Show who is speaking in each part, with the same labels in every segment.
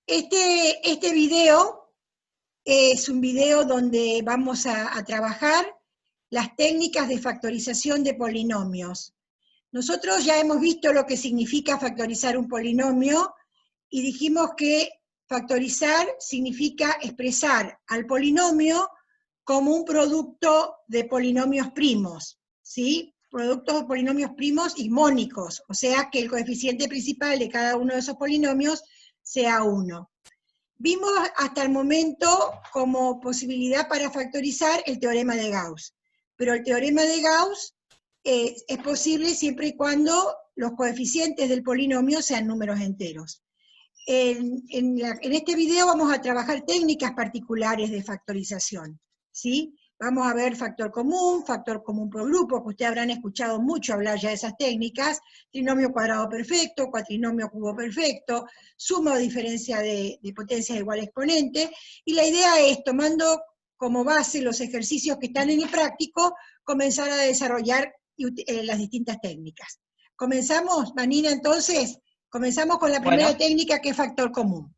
Speaker 1: Este video es un video donde vamos a trabajar las técnicas de factorización de polinomios. Nosotros ya hemos visto lo que significa factorizar un polinomio y dijimos que factorizar significa expresar al polinomio como un producto de polinomios primos, ¿sí? Productos de polinomios primos y mónicos, o sea que el coeficiente principal de cada uno de esos polinomios sea 1. Vimos hasta el momento como posibilidad para factorizar el teorema de Gauss, pero el teorema de Gauss es posible siempre y cuando los coeficientes del polinomio sean números enteros. En este video vamos a trabajar técnicas particulares de factorización, ¿sí? Vamos a ver factor común por grupo, que ustedes habrán escuchado mucho hablar ya de esas técnicas, trinomio cuadrado perfecto, cuatrinomio cubo perfecto, suma o diferencia de potencias igual a exponente, y la idea es, tomando como base los ejercicios que están en el práctico, comenzar a desarrollar las distintas técnicas. ¿Comenzamos, Vanina, entonces? Comenzamos con la primera técnica, que es factor común.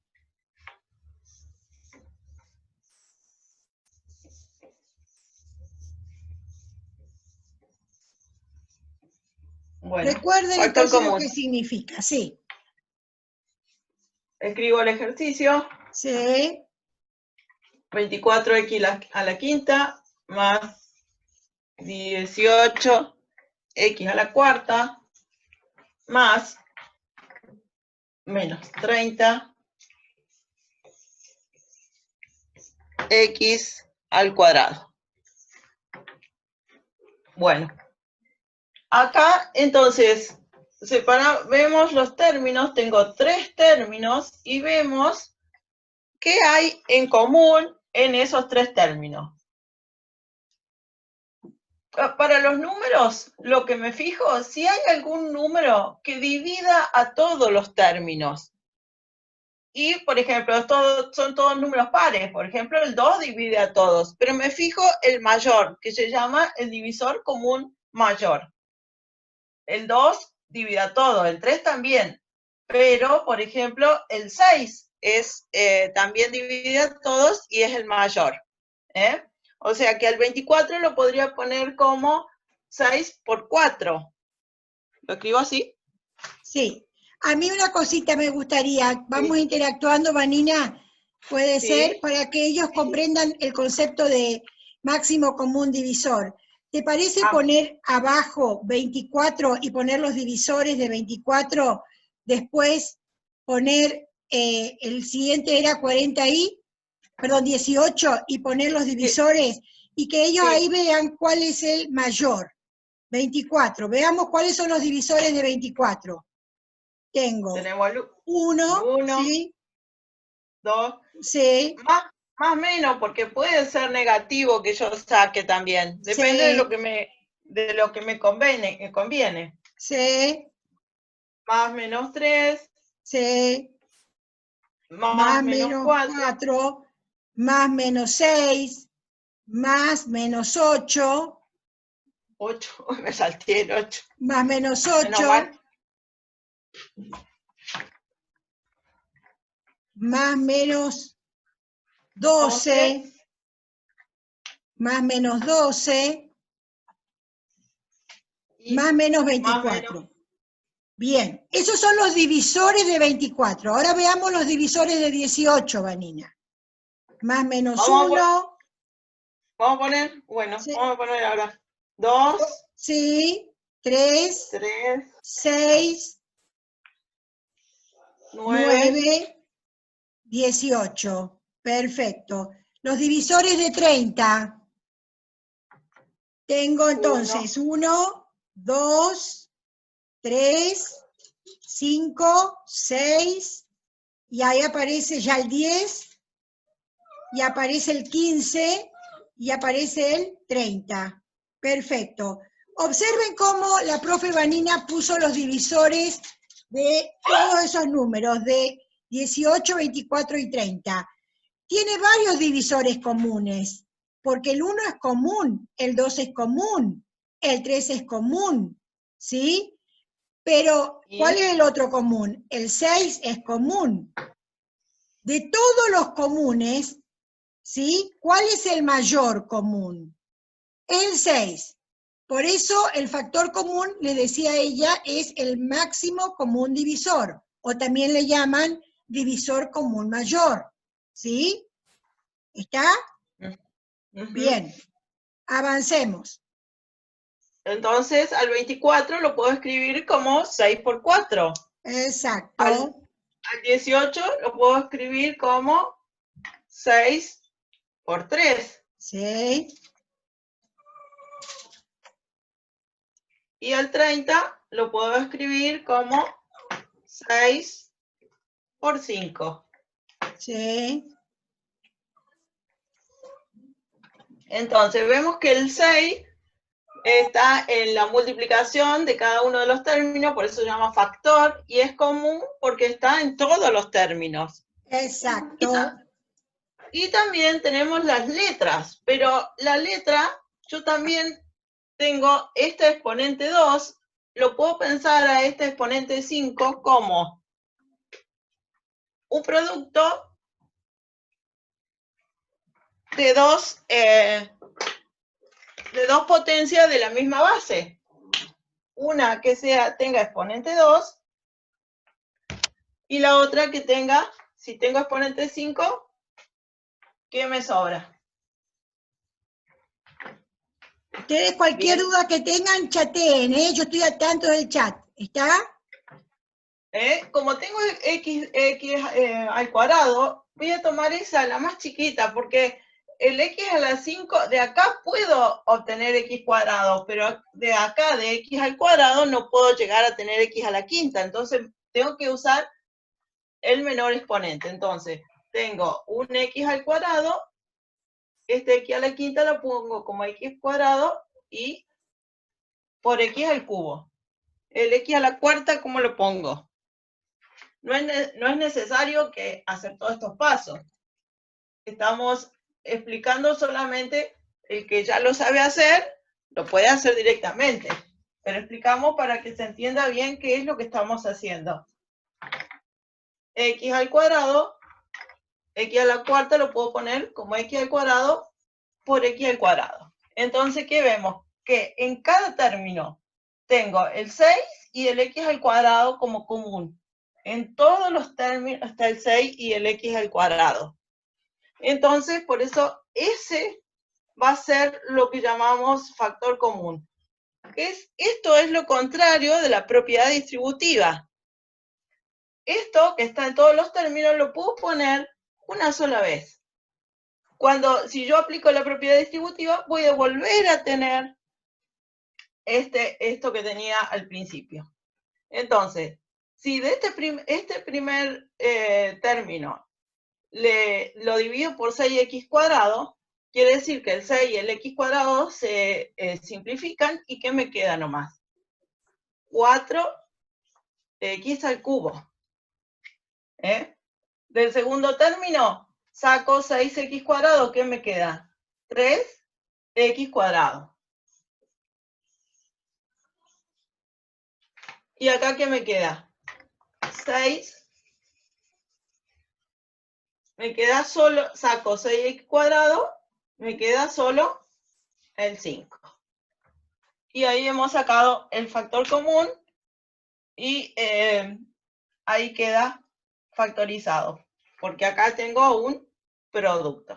Speaker 2: Bueno,
Speaker 1: recuerden entonces lo que significa, sí.
Speaker 2: Escribo el ejercicio.
Speaker 1: Sí.
Speaker 2: 24x a la quinta más 18x a la cuarta más menos 30x al cuadrado. Bueno, acá entonces vemos los términos, tengo 3 términos y vemos qué hay en común en esos 3 términos. Para los números, lo que me fijo, si hay algún número que divida a todos los términos. Y, por ejemplo, son todos números pares. Por ejemplo, el 2 divide a todos. Pero me fijo el mayor, que se llama el divisor común mayor. El 2 divide a todo, el 3 también. Pero, por ejemplo, el 6 también divide a todos y es el mayor. O sea que al 24 lo podría poner como 6 por 4. ¿Lo escribo así?
Speaker 1: Sí. A mí una cosita me gustaría, vamos interactuando, Vanina, puede ser, para que ellos comprendan el concepto de máximo común divisor. ¿Te parece poner abajo 24 y poner los divisores de 24, después poner el siguiente era 18 y poner los divisores, y que ellos ahí vean cuál es el mayor? 24, veamos cuáles son los divisores de 24. Tengo 1, ¿sí?
Speaker 2: 2,
Speaker 1: sí.
Speaker 2: Más o menos, porque puede ser negativo que yo saque también. Depende de lo que me conviene.
Speaker 1: Sí.
Speaker 2: Más menos 3.
Speaker 1: Sí. Más menos 4. Más menos 6. Más menos 8.
Speaker 2: 8, me salté el 8.
Speaker 1: Más menos 8. Más menos 12. Más menos 12. Más menos 24. Bien, esos son los divisores de 24. Ahora veamos los divisores de 18, Vanina. Más menos 1.
Speaker 2: Vamos a poner, vamos a poner ahora 2.
Speaker 1: Sí, 3. 6. 9. 18. Perfecto. Los divisores de 30. Tengo entonces 1, 2, 3, 5, 6, y ahí aparece ya el 10, y aparece el 15, y aparece el 30. Perfecto. Observen cómo la profe Vanina puso los divisores de todos esos números, de 18, 24 y 30. Tiene varios divisores comunes, porque el 1 es común, el 2 es común, el 3 es común, ¿sí? Pero, ¿cuál es el otro común? El 6 es común. De todos los comunes, ¿sí? ¿Cuál es el mayor común? El 6. Por eso el factor común, le decía ella, es el máximo común divisor, o también le llaman divisor común mayor, ¿sí? ¿Está? Bien, avancemos.
Speaker 2: Entonces, al 24 lo puedo escribir como 6 por 4.
Speaker 1: Exacto.
Speaker 2: Al 18 lo puedo escribir como 6 por 3.
Speaker 1: Sí.
Speaker 2: Y al 30 lo puedo escribir como 6 por 5.
Speaker 1: Sí.
Speaker 2: Entonces, vemos que el 6 está en la multiplicación de cada uno de los términos, por eso se llama factor, y es común porque está en todos los términos.
Speaker 1: Exacto.
Speaker 2: Y también tenemos las letras, pero la letra, yo también tengo este exponente 2, lo puedo pensar a este exponente 5 como un producto de dos potencias de la misma base. Una que tenga exponente 2 y la otra que tenga, si tengo exponente 5, ¿qué me sobra?
Speaker 1: Ustedes cualquier duda que tengan, chateen, ¿eh? Yo estoy al tanto del chat. ¿Está?
Speaker 2: Como tengo x al cuadrado, voy a tomar esa, la más chiquita, porque el x a la 5, de acá puedo obtener x cuadrado, pero de acá, de x al cuadrado, no puedo llegar a tener x a la quinta. Entonces, tengo que usar el menor exponente. Entonces, tengo un x al cuadrado, este x a la quinta lo pongo como x cuadrado y por x al cubo. El x a la cuarta, ¿cómo lo pongo? No es necesario que hacer todos estos pasos. Estamos explicando solamente el que ya lo sabe hacer, lo puede hacer directamente. Pero explicamos para que se entienda bien qué es lo que estamos haciendo. X al cuadrado, x a la cuarta lo puedo poner como x al cuadrado por x al cuadrado. Entonces, ¿qué vemos? Que en cada término tengo el 6 y el x al cuadrado como común. En todos los términos está el 6 y el x al cuadrado. Entonces, por eso ese va a ser lo que llamamos factor común. Esto es lo contrario de la propiedad distributiva. Esto que está en todos los términos lo puedo poner una sola vez. Si yo aplico la propiedad distributiva, voy a volver a tener esto que tenía al principio. Entonces, si de este primer término lo divido por 6x cuadrado, quiere decir que el 6 y el x cuadrado se simplifican, y ¿qué me queda nomás? 4x al cubo. Del segundo término, saco 6x cuadrado, ¿qué me queda? 3x cuadrado. ¿Y acá qué me queda? 6. Me queda solo, saco 6x cuadrado, me queda solo el 5. Y ahí hemos sacado el factor común y ahí queda factorizado, porque acá tengo un producto.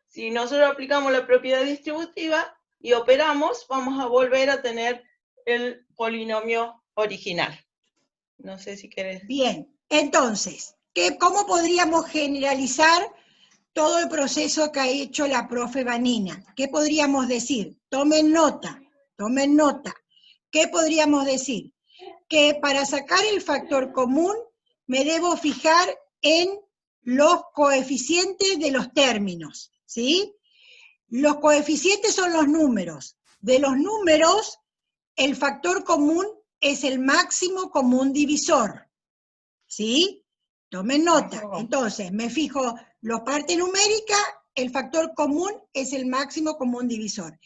Speaker 2: Si nosotros aplicamos la propiedad distributiva y operamos, vamos a volver a tener el polinomio original. No sé si querés.
Speaker 1: Bien, entonces, ¿cómo podríamos generalizar todo el proceso que ha hecho la profe Vanina? ¿Qué podríamos decir? Tomen nota, tomen nota. ¿Qué podríamos decir? Que para sacar el factor común me debo fijar en los coeficientes de los términos, ¿sí? Los coeficientes son los números. De los números, el factor común es el máximo común divisor, ¿sí? Tomen nota. Entonces, me fijo la parte numérica, el factor común es el máximo común divisor.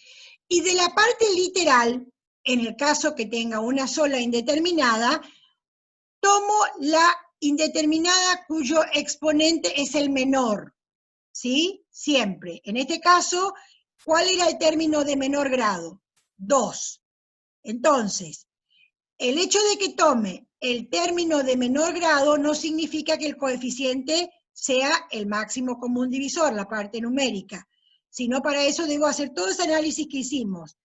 Speaker 1: Y de la parte literal, en el caso que tenga una sola indeterminada, tomo la indeterminada cuyo exponente es el menor, ¿sí? Siempre. En este caso, ¿cuál era el término de menor grado? 2. Entonces, el hecho de que tome el término de menor grado no significa que el coeficiente sea el máximo común divisor, la parte numérica, sino para eso debo hacer todo ese análisis que hicimos,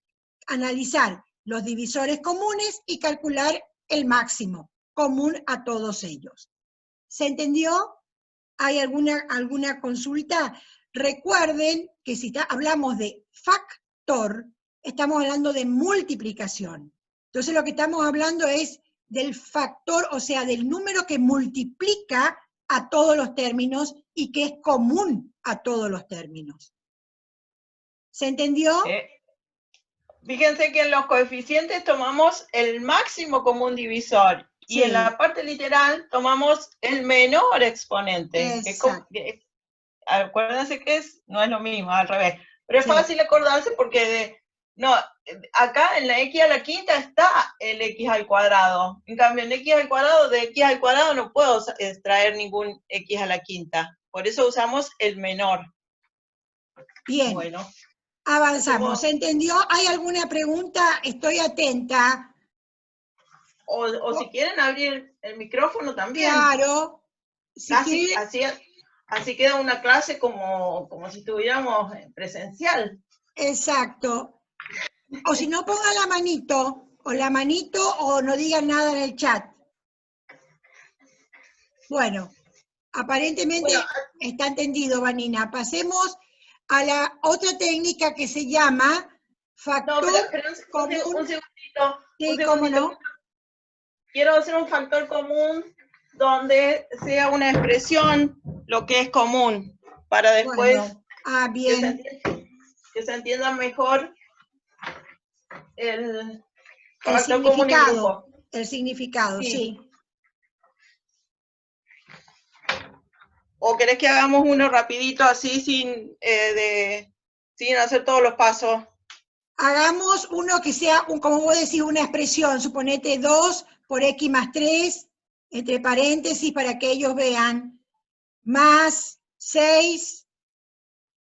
Speaker 1: analizar los divisores comunes y calcular el máximo común a todos ellos. ¿Se entendió? ¿Hay alguna consulta? Recuerden que si hablamos de factor, estamos hablando de multiplicación. Entonces lo que estamos hablando es del factor, o sea, del número que multiplica a todos los términos y que es común a todos los términos. ¿Se entendió?
Speaker 2: Fíjense que en los coeficientes tomamos el máximo común divisor, sí, y en la parte literal tomamos el menor exponente. Acuérdense que no es lo mismo, al revés. Pero es fácil acordarse porque acá en la x a la quinta está el x al cuadrado. En cambio, en x al cuadrado, de x al cuadrado no puedo extraer ningún x a la quinta. Por eso usamos el menor.
Speaker 1: Bien. Bueno. Avanzamos. ¿Se entendió? ¿Hay alguna pregunta? Estoy atenta.
Speaker 2: O si quieren abrir el micrófono también.
Speaker 1: Claro.
Speaker 2: Si así queda una clase como si estuviéramos presencial.
Speaker 1: Exacto. O si no, ponga la manito, o no digan nada en el chat. Bueno, aparentemente está entendido, Vanina. Pasemos a la otra técnica que se llama factor común.
Speaker 2: Un segundito.
Speaker 1: Sí, ¿cómo no?
Speaker 2: Quiero hacer un factor común donde sea una expresión lo que es común, para después
Speaker 1: bien.
Speaker 2: Que se entienda mejor el
Speaker 1: significado. El significado, sí.
Speaker 2: ¿O querés que hagamos uno rapidito así sin hacer todos los pasos?
Speaker 1: Hagamos uno que sea, como vos decís, una expresión. Suponete 2 por x más 3, entre paréntesis, para que ellos vean, más 6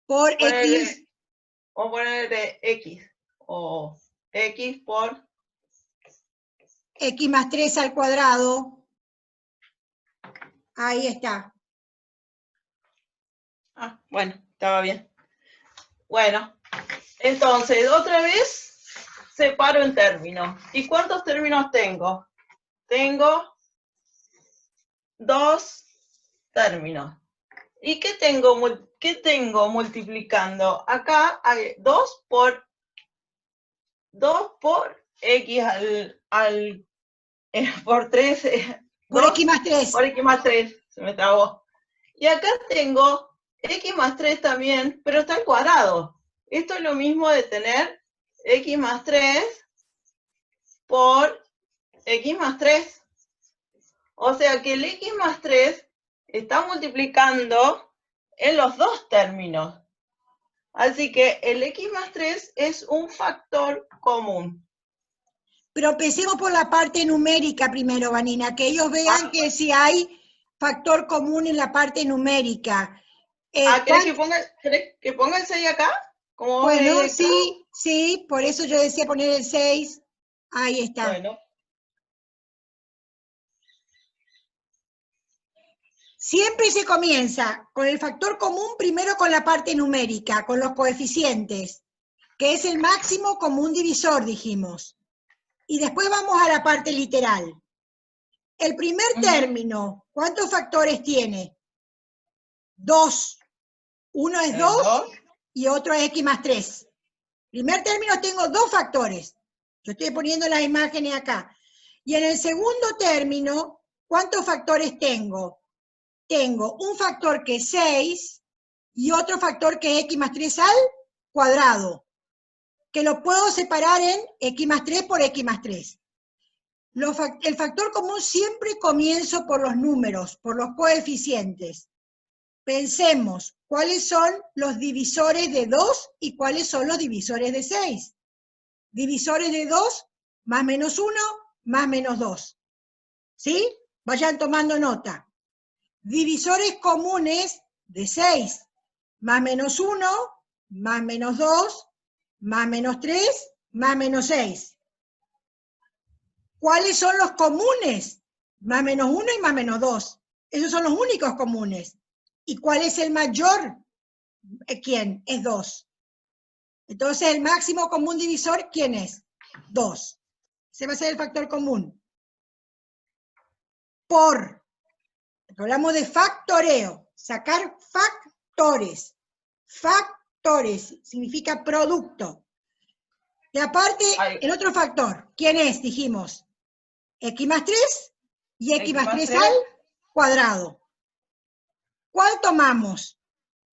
Speaker 1: por x.
Speaker 2: O ponerle x, o x por
Speaker 1: x más 3 al cuadrado. Ahí está.
Speaker 2: Bueno, estaba bien. Bueno, entonces, otra vez separo en términos. ¿Y cuántos términos tengo? Tengo 2 términos. ¿Y qué tengo multiplicando? Acá hay 2 por x por 3.
Speaker 1: Por x más 3.
Speaker 2: Por x más 3, se me trabó. Y acá tengo x más 3 también, pero está al cuadrado. Esto es lo mismo de tener x más 3 por x más 3. O sea que el x más 3 está multiplicando en los dos términos. Así que el x más 3 es un factor común.
Speaker 1: Pero empecemos por la parte numérica primero, Vanina, que ellos vean que si hay factor común en la parte numérica.
Speaker 2: ¿Querés que ponga el 6 acá?
Speaker 1: Bueno, sí, por eso yo decía poner el 6. Ahí está.
Speaker 2: Bueno.
Speaker 1: Siempre se comienza con el factor común primero con la parte numérica, con los coeficientes, que es el máximo común divisor, dijimos. Y después vamos a la parte literal. El primer término, ¿cuántos factores tiene? 2. Uno es 2 y otro es x más 3. Primer término tengo 2 factores. Yo estoy poniendo las imágenes acá. Y en el segundo término, ¿cuántos factores tengo? Tengo un factor que es 6 y otro factor que es x más 3 al cuadrado, que lo puedo separar en x más 3 por x más 3. El factor común siempre comienzo por los números, por los coeficientes. Pensemos, ¿cuáles son los divisores de 2 y cuáles son los divisores de 6? Divisores de 2, más menos 1, más menos 2. ¿Sí? Vayan tomando nota. Divisores comunes de 6, más menos 1, más menos 2, más menos 3, más menos 6. ¿Cuáles son los comunes? Más menos 1 y más menos 2. Esos son los únicos comunes. ¿Y cuál es el mayor? ¿Quién? Es 2. Entonces, el máximo común divisor, ¿quién es? 2. Ese va a ser el factor común. Por. Hablamos de factoreo. Sacar factores. Factores significa producto. Y aparte, el otro factor, ¿quién es? Dijimos, x más 3 y x más 3 al cuadrado. ¿Cuál tomamos?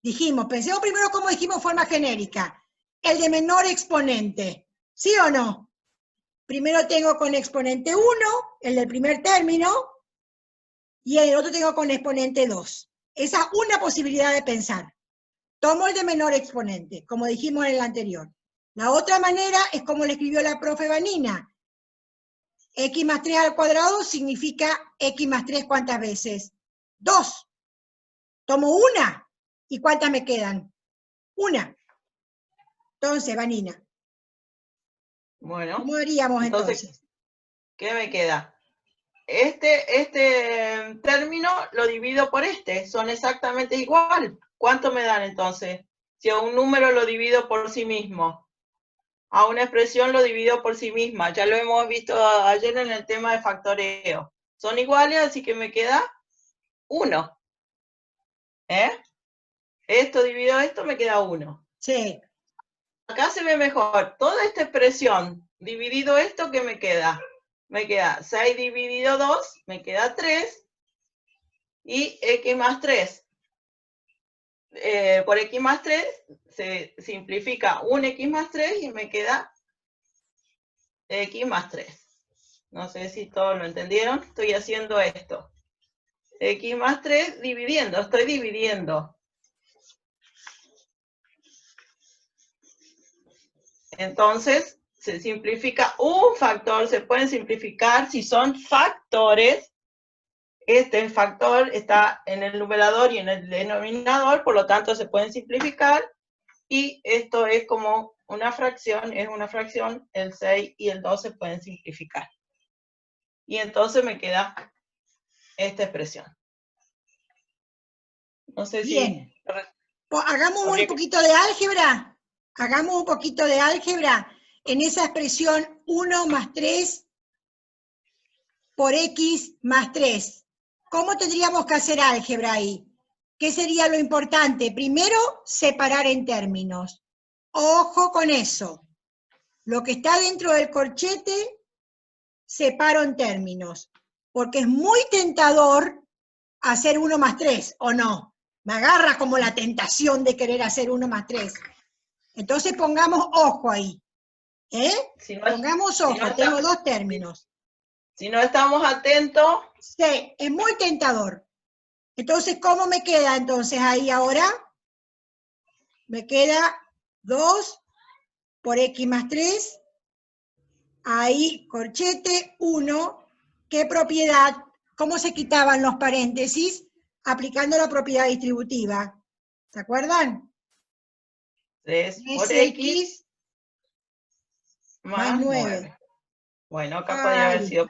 Speaker 1: Dijimos, pensemos primero como dijimos en forma genérica. El de menor exponente. ¿Sí o no? Primero tengo con exponente 1, el del primer término, y el otro tengo con exponente 2. Esa es una posibilidad de pensar. Tomo el de menor exponente, como dijimos en el anterior. La otra manera es como le escribió la profe Vanina. X más 3 al cuadrado significa X más 3, ¿cuántas veces? 2. Tomo una. ¿Y cuántas me quedan? Una. Entonces, Vanina.
Speaker 2: Bueno.
Speaker 1: ¿Cómo haríamos entonces?
Speaker 2: ¿Qué me queda? Este término lo divido por este. Son exactamente igual. ¿Cuánto me dan entonces? Si a un número lo divido por sí mismo. A una expresión lo divido por sí misma. Ya lo hemos visto ayer en el tema de factoreo. Son iguales, así que me queda 1. Esto dividido esto me queda 1.
Speaker 1: Sí.
Speaker 2: Acá se ve mejor. Toda esta expresión dividido esto, ¿qué me queda? Me queda 6 dividido 2, me queda 3. Y x más 3. Por x más 3 se simplifica un x más 3 y me queda x más 3. No sé si todos lo entendieron. Estoy haciendo esto. X más 3 dividiendo. Estoy dividiendo. Entonces, se simplifica un factor. Se pueden simplificar si son factores. Este factor está en el numerador y en el denominador, por lo tanto se pueden simplificar. Y esto es como una fracción, el 6 y el 2 se pueden simplificar. Y entonces me queda esta expresión. No sé
Speaker 1: Bien.
Speaker 2: si...
Speaker 1: Pues hagamos un poquito de álgebra. Hagamos un poquito de álgebra en esa expresión 1 más 3 por x más 3. ¿Cómo tendríamos que hacer álgebra ahí? ¿Qué sería lo importante? Primero, separar en términos. Ojo con eso. Lo que está dentro del corchete, separo en términos. Porque es muy tentador hacer 1 más 3, ¿o no? Me agarra como la tentación de querer hacer 1 más 3. Entonces pongamos ojo ahí. Pongamos ojo, tengo dos términos.
Speaker 2: Si no estamos atentos...
Speaker 1: Sí, es muy tentador. Entonces, ¿cómo me queda entonces ahí ahora? Me queda 2 por x más 3. Ahí, corchete, 1. ¿Qué propiedad? ¿Cómo se quitaban los paréntesis? Aplicando la propiedad distributiva. ¿Se acuerdan?
Speaker 2: 3 por x más 9. Bueno, acá podría haber sido...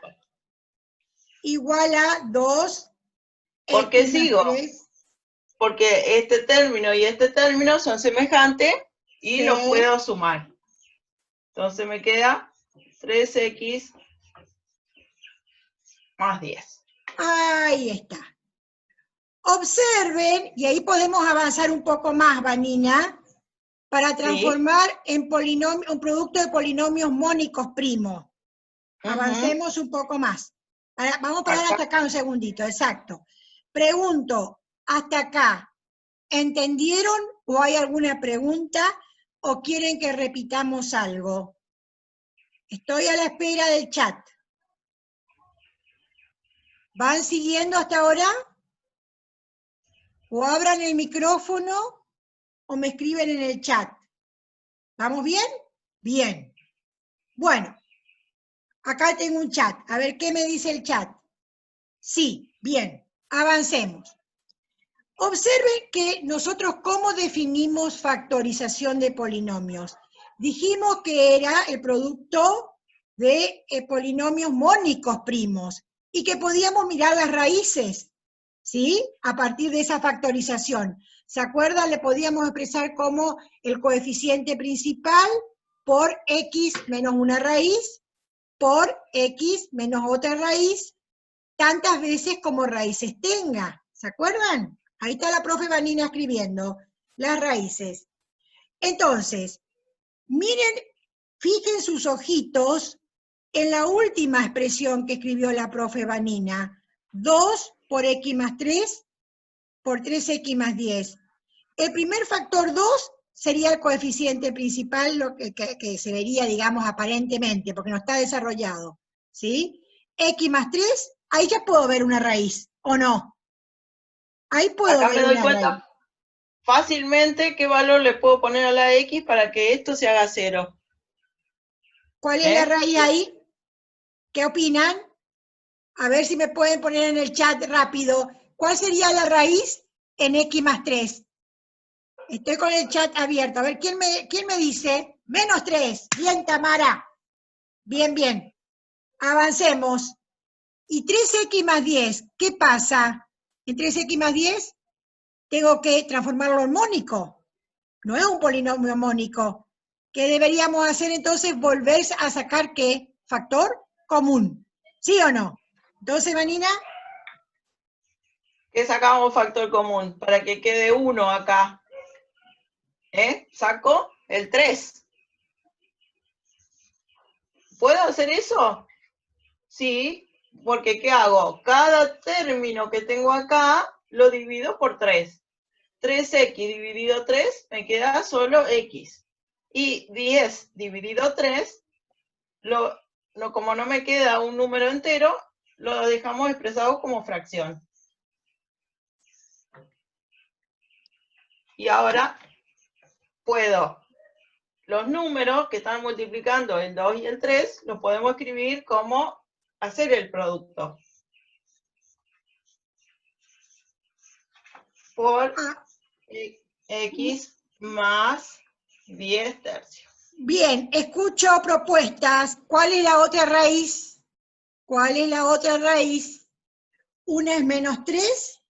Speaker 1: Igual a 2.
Speaker 2: ¿Por qué sigo? 3. Porque este término y este término son semejantes y los puedo sumar. Entonces me queda 3x más 10.
Speaker 1: Ahí está. Observen, y ahí podemos avanzar un poco más, Vanina, para transformar en polinomio, un producto de polinomios mónicos primos. Avancemos un poco más. Vamos a parar hasta acá un segundito, exacto. Pregunto, hasta acá, ¿entendieron o hay alguna pregunta o quieren que repitamos algo? Estoy a la espera del chat. ¿Van siguiendo hasta ahora? O abran el micrófono o me escriben en el chat. ¿Vamos bien? Bien. Bueno, acá tengo un chat. A ver qué me dice el chat. Sí, bien, avancemos. Observen que nosotros, ¿cómo definimos factorización de polinomios? Dijimos que era el producto de polinomios mónicos primos y que podíamos mirar las raíces, ¿sí? A partir de esa factorización. ¿Se acuerdan? Le podíamos expresar como el coeficiente principal por x menos una raíz, por x menos otra raíz, tantas veces como raíces tenga. ¿Se acuerdan? Ahí está la profe Vanina escribiendo las raíces. Entonces, miren, fijen sus ojitos en la última expresión que escribió la profe Vanina. 2 por x más 3 por 3x más 10. El primer factor 2 sería el coeficiente principal, lo que se vería, digamos, aparentemente, porque no está desarrollado, ¿sí? X más 3, ahí ya puedo ver una raíz, ¿o no? Ahí puedo
Speaker 2: Acá
Speaker 1: ver
Speaker 2: me doy
Speaker 1: una
Speaker 2: cuenta
Speaker 1: raíz.
Speaker 2: fácilmente qué valor le puedo poner a la x para que esto se haga 0.
Speaker 1: ¿Cuál es la raíz ahí? ¿Qué opinan? A ver si me pueden poner en el chat rápido. ¿Cuál sería la raíz en x más 3? Estoy con el chat abierto. A ver, ¿quién me dice? Menos 3. Bien, Tamara. Bien, bien. Avancemos. Y 3x más 10, ¿qué pasa? En 3x más 10 tengo que transformarlo en mónico. No es un polinomio mónico. ¿Qué deberíamos hacer entonces? Volver a sacar, ¿qué? Factor común. ¿Sí o no? Entonces, Vanina.
Speaker 2: ¿Qué sacamos factor común? Para que quede 1 acá. Saco el 3. ¿Puedo hacer eso? Sí, porque ¿qué hago? Cada término que tengo acá lo divido por 3. 3x dividido 3 me queda solo x. Y 10 dividido 3, como no me queda un número entero, lo dejamos expresado como fracción. Y ahora puedo, los números que están multiplicando el 2 y el 3, los podemos escribir como hacer el producto. Por x más 10 tercios.
Speaker 1: Bien, escucho propuestas. ¿Cuál es la otra raíz? ¿Cuál es la otra raíz? Una es menos 3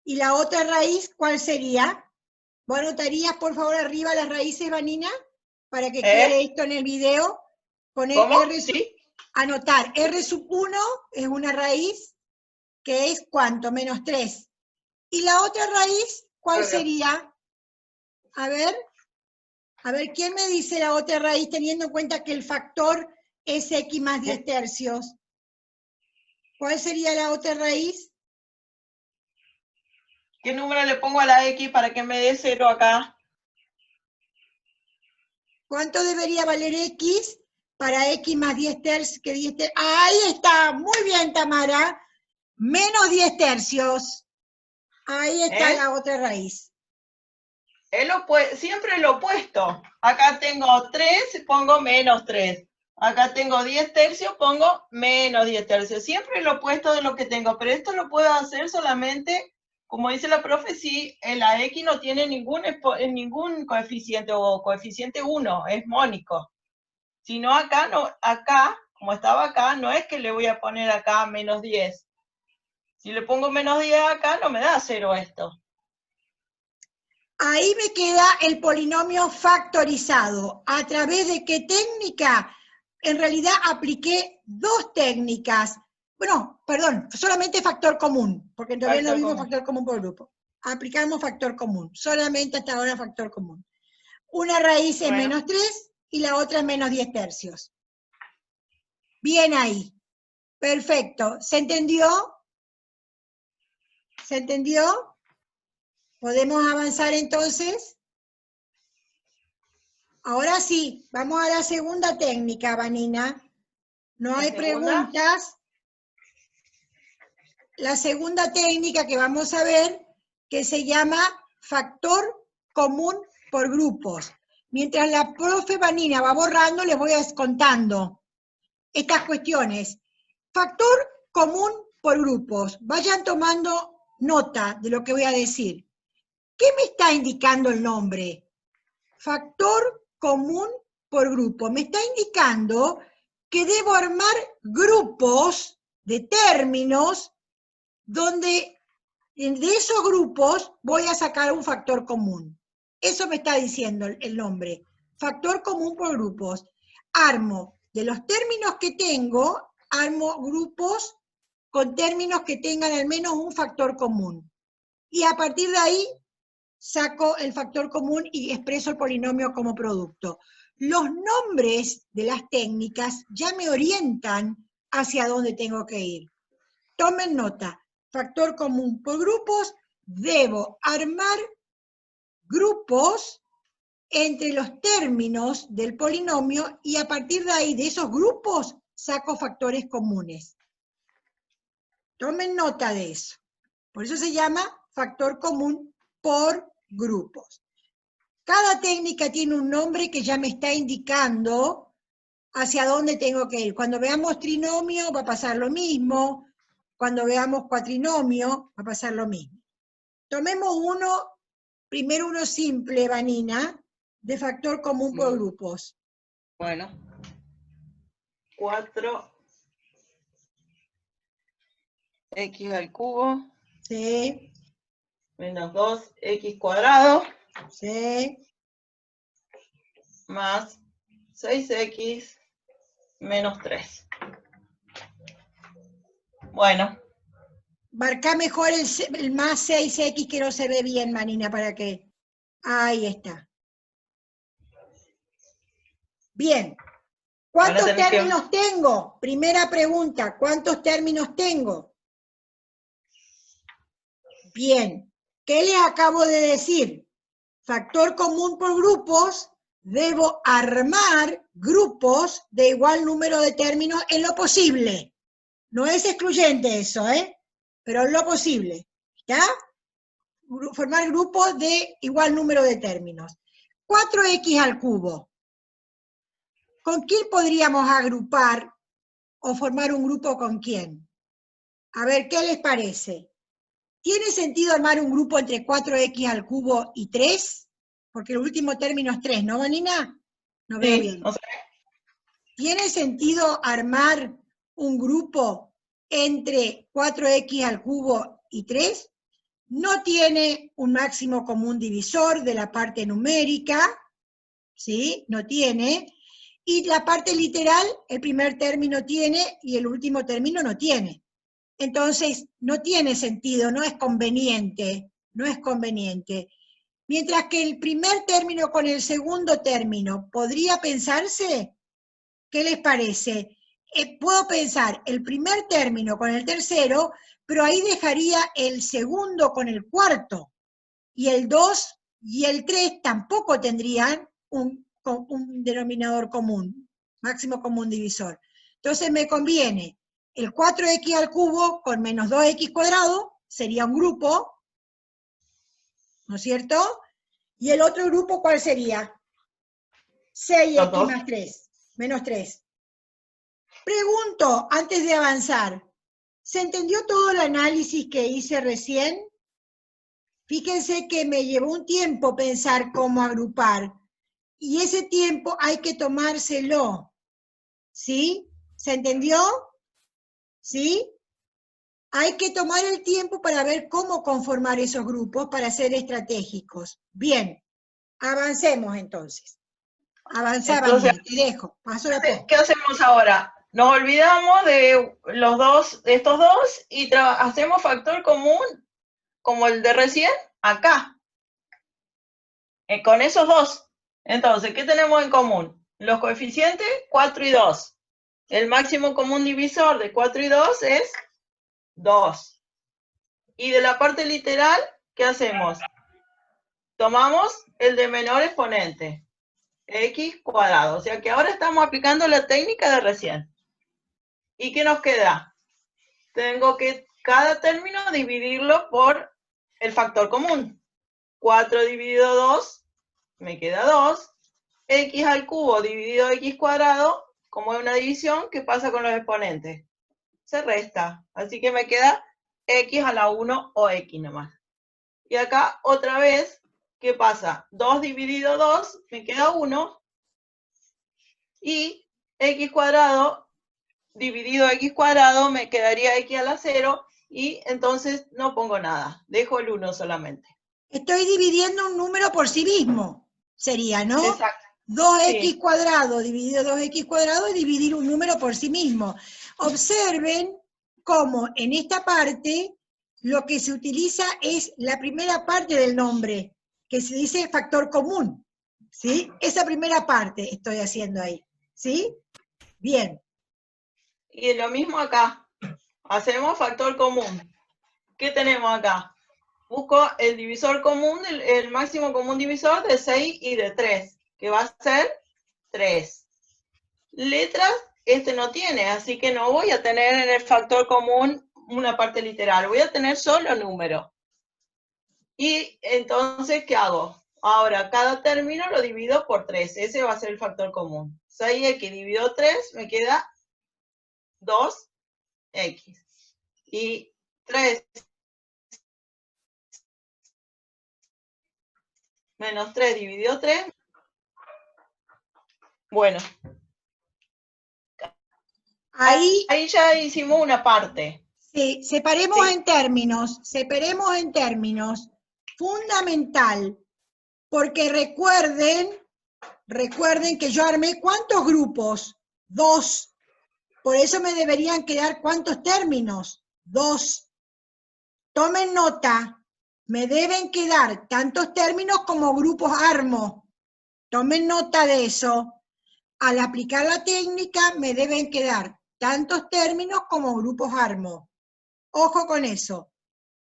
Speaker 1: y la otra raíz, ¿cuál sería? ¿Vos anotarías, por favor, arriba las raíces, Vanina? Para que quede esto en el video. Poner
Speaker 2: ¿Cómo?
Speaker 1: R sub,
Speaker 2: ¿Sí?
Speaker 1: anotar R sub 1 es una raíz que es ¿cuánto? Menos 3. ¿Y la otra raíz cuál sería? A ver, ¿quién me dice la otra raíz teniendo en cuenta que el factor es x más 10 tercios? ¿Cuál sería la otra raíz?
Speaker 2: ¿Qué número le pongo a la x para que me dé 0 acá?
Speaker 1: ¿Cuánto debería valer x para x más 10 tercios? Ahí está, muy bien, Tamara. Menos 10 tercios. Ahí está la otra raíz.
Speaker 2: Siempre lo opuesto. Acá tengo 3, pongo menos 3. Acá tengo 10 tercios, pongo menos 10 tercios. Siempre lo opuesto de lo que tengo, pero esto lo puedo hacer solamente, como dice la profe, si la x no tiene ningún coeficiente o coeficiente 1, es mónico. Si no, acá, como estaba acá, no es que le voy a poner acá menos 10. Si le pongo menos 10 acá, no me da 0 esto.
Speaker 1: Ahí me queda el polinomio factorizado. ¿A través de qué técnica? En realidad apliqué dos técnicas. Bueno, perdón, solamente factor común, porque todavía no vimos factor común por grupo. Aplicamos factor común, solamente hasta ahora factor común. Una raíz es menos 3 y la otra es menos 10 tercios. Bien ahí. Perfecto. ¿Se entendió? ¿Se entendió? ¿Podemos avanzar entonces? Ahora sí, vamos a la segunda técnica, Vanina. No hay preguntas. La segunda técnica que vamos a ver, que se llama factor común por grupos. Mientras la profe Vanina va borrando, les voy contando estas cuestiones. Factor común por grupos. Vayan tomando nota de lo que voy a decir. ¿Qué me está indicando el nombre? Factor común por grupo. Me está indicando que debo armar grupos de términos donde de esos grupos voy a sacar un factor común. Eso me está diciendo el nombre. Factor común por grupos. Armo de los términos que tengo, armo grupos con términos que tengan al menos un factor común. Y a partir de ahí saco el factor común y expreso el polinomio como producto. Los nombres de las técnicas ya me orientan hacia dónde tengo que ir. Tomen nota. Factor común por grupos, debo armar grupos entre los términos del polinomio y a partir de ahí, de esos grupos, saco factores comunes. Tomen nota de eso. Por eso se llama factor común por grupos. Cada técnica tiene un nombre que ya me está indicando hacia dónde tengo que ir. Cuando veamos trinomio va a pasar lo mismo, cuando veamos cuatrinomio va a pasar lo mismo. Tomemos primero uno simple, Vanina, de factor común por grupos.
Speaker 2: Bueno. 4x al cubo.
Speaker 1: Sí.
Speaker 2: Menos 2x².
Speaker 1: Sí.
Speaker 2: Más 6x menos 3. Bueno.
Speaker 1: Marca mejor el más 6x que no se ve bien, Vanina, para que... Ahí está. Bien. ¿Cuántos términos tengo? Primera pregunta, ¿cuántos términos tengo? Bien. ¿Qué les acabo de decir? Factor común por grupos, debo armar grupos de igual número de términos en lo posible. No es excluyente eso, pero en lo posible. ¿Ya? Formar grupos de igual número de términos. 4x al cubo. ¿Con quién podríamos agrupar o formar un grupo con quién? A ver, ¿qué les parece? ¿Tiene sentido armar un grupo entre 4x al cubo y 3? Porque el último término es 3, ¿no, Vanina? No veo bien.
Speaker 2: No sé.
Speaker 1: ¿Tiene sentido armar un grupo entre 4x al cubo y 3? No tiene un máximo común divisor de la parte numérica, ¿sí? No tiene. Y la parte literal, el primer término tiene y el último término no tiene. Entonces, no tiene sentido, no es conveniente, no es conveniente. Mientras que el primer término con el segundo término podría pensarse, ¿qué les parece? Puedo pensar el primer término con el tercero, pero ahí dejaría el segundo con el cuarto, y el 2 y el 3 tampoco tendrían un denominador común, máximo común divisor. Entonces me conviene el 4x al cubo con menos 2x², sería un grupo, ¿no es cierto? Y el otro grupo, ¿cuál sería? 6x más 3, menos 3. Pregunto, antes de avanzar, ¿se entendió todo el análisis que hice recién? Fíjense que me llevó un tiempo pensar cómo agrupar, y ese tiempo hay que tomárselo, ¿sí? ¿Se entendió? ¿Sí? Hay que tomar el tiempo para ver cómo conformar esos grupos para ser estratégicos. Bien, avancemos entonces. Avanzá, Vanina, te dejo. Paso la posta.
Speaker 2: ¿Qué hacemos ahora? Nos olvidamos de estos dos y hacemos factor común como el de recién acá. Con esos dos. Entonces, ¿qué tenemos en común? Los coeficientes 4 y 2. El máximo común divisor de 4 y 2 es 2. Y de la parte literal, ¿qué hacemos? Tomamos el de menor exponente, x². O sea que ahora estamos aplicando la técnica de recién. ¿Y qué nos queda? Tengo que cada término dividirlo por el factor común. 4 dividido 2, me queda 2. X al cubo dividido x², como es una división, ¿qué pasa con los exponentes? se resta. Así que me queda x a la 1 o x nomás. Y acá otra vez, ¿qué pasa? 2 dividido 2, me queda 1. Y x cuadrado dividido x cuadrado me quedaría x a la 0. Y entonces no pongo nada. Dejo el 1 solamente.
Speaker 1: Estoy dividiendo un número por sí mismo, sería, ¿no?
Speaker 2: Exacto.
Speaker 1: 2x
Speaker 2: Sí.
Speaker 1: cuadrado dividido 2x cuadrado es dividir un número por sí mismo. Observen cómo en esta parte lo que se utiliza es la primera parte del nombre, que se dice factor común, ¿sí? Esa primera parte estoy haciendo ahí, ¿sí? Bien.
Speaker 2: Y lo mismo acá. Hacemos factor común. ¿Qué tenemos acá? Busco el divisor común, el máximo común divisor de 6 y de 3, que va a ser 3. Letras, este no tiene, así que no voy a tener en el factor común una parte literal, voy a tener solo número. Y entonces, ¿qué hago? Ahora, cada término lo divido por 3, ese va a ser el factor común. 6x dividido 3 me queda 2x. Y 3 menos 3 dividido 3, bueno. Ahí ya hicimos una parte.
Speaker 1: Sí, separemos en términos. Fundamental, porque recuerden que yo armé ¿cuántos grupos? 2. Por eso me deberían quedar ¿cuántos términos? 2. Tomen nota, me deben quedar tantos términos como grupos armo. Tomen nota de eso. Al aplicar la técnica me deben quedar tantos términos como grupos armo. Ojo con eso.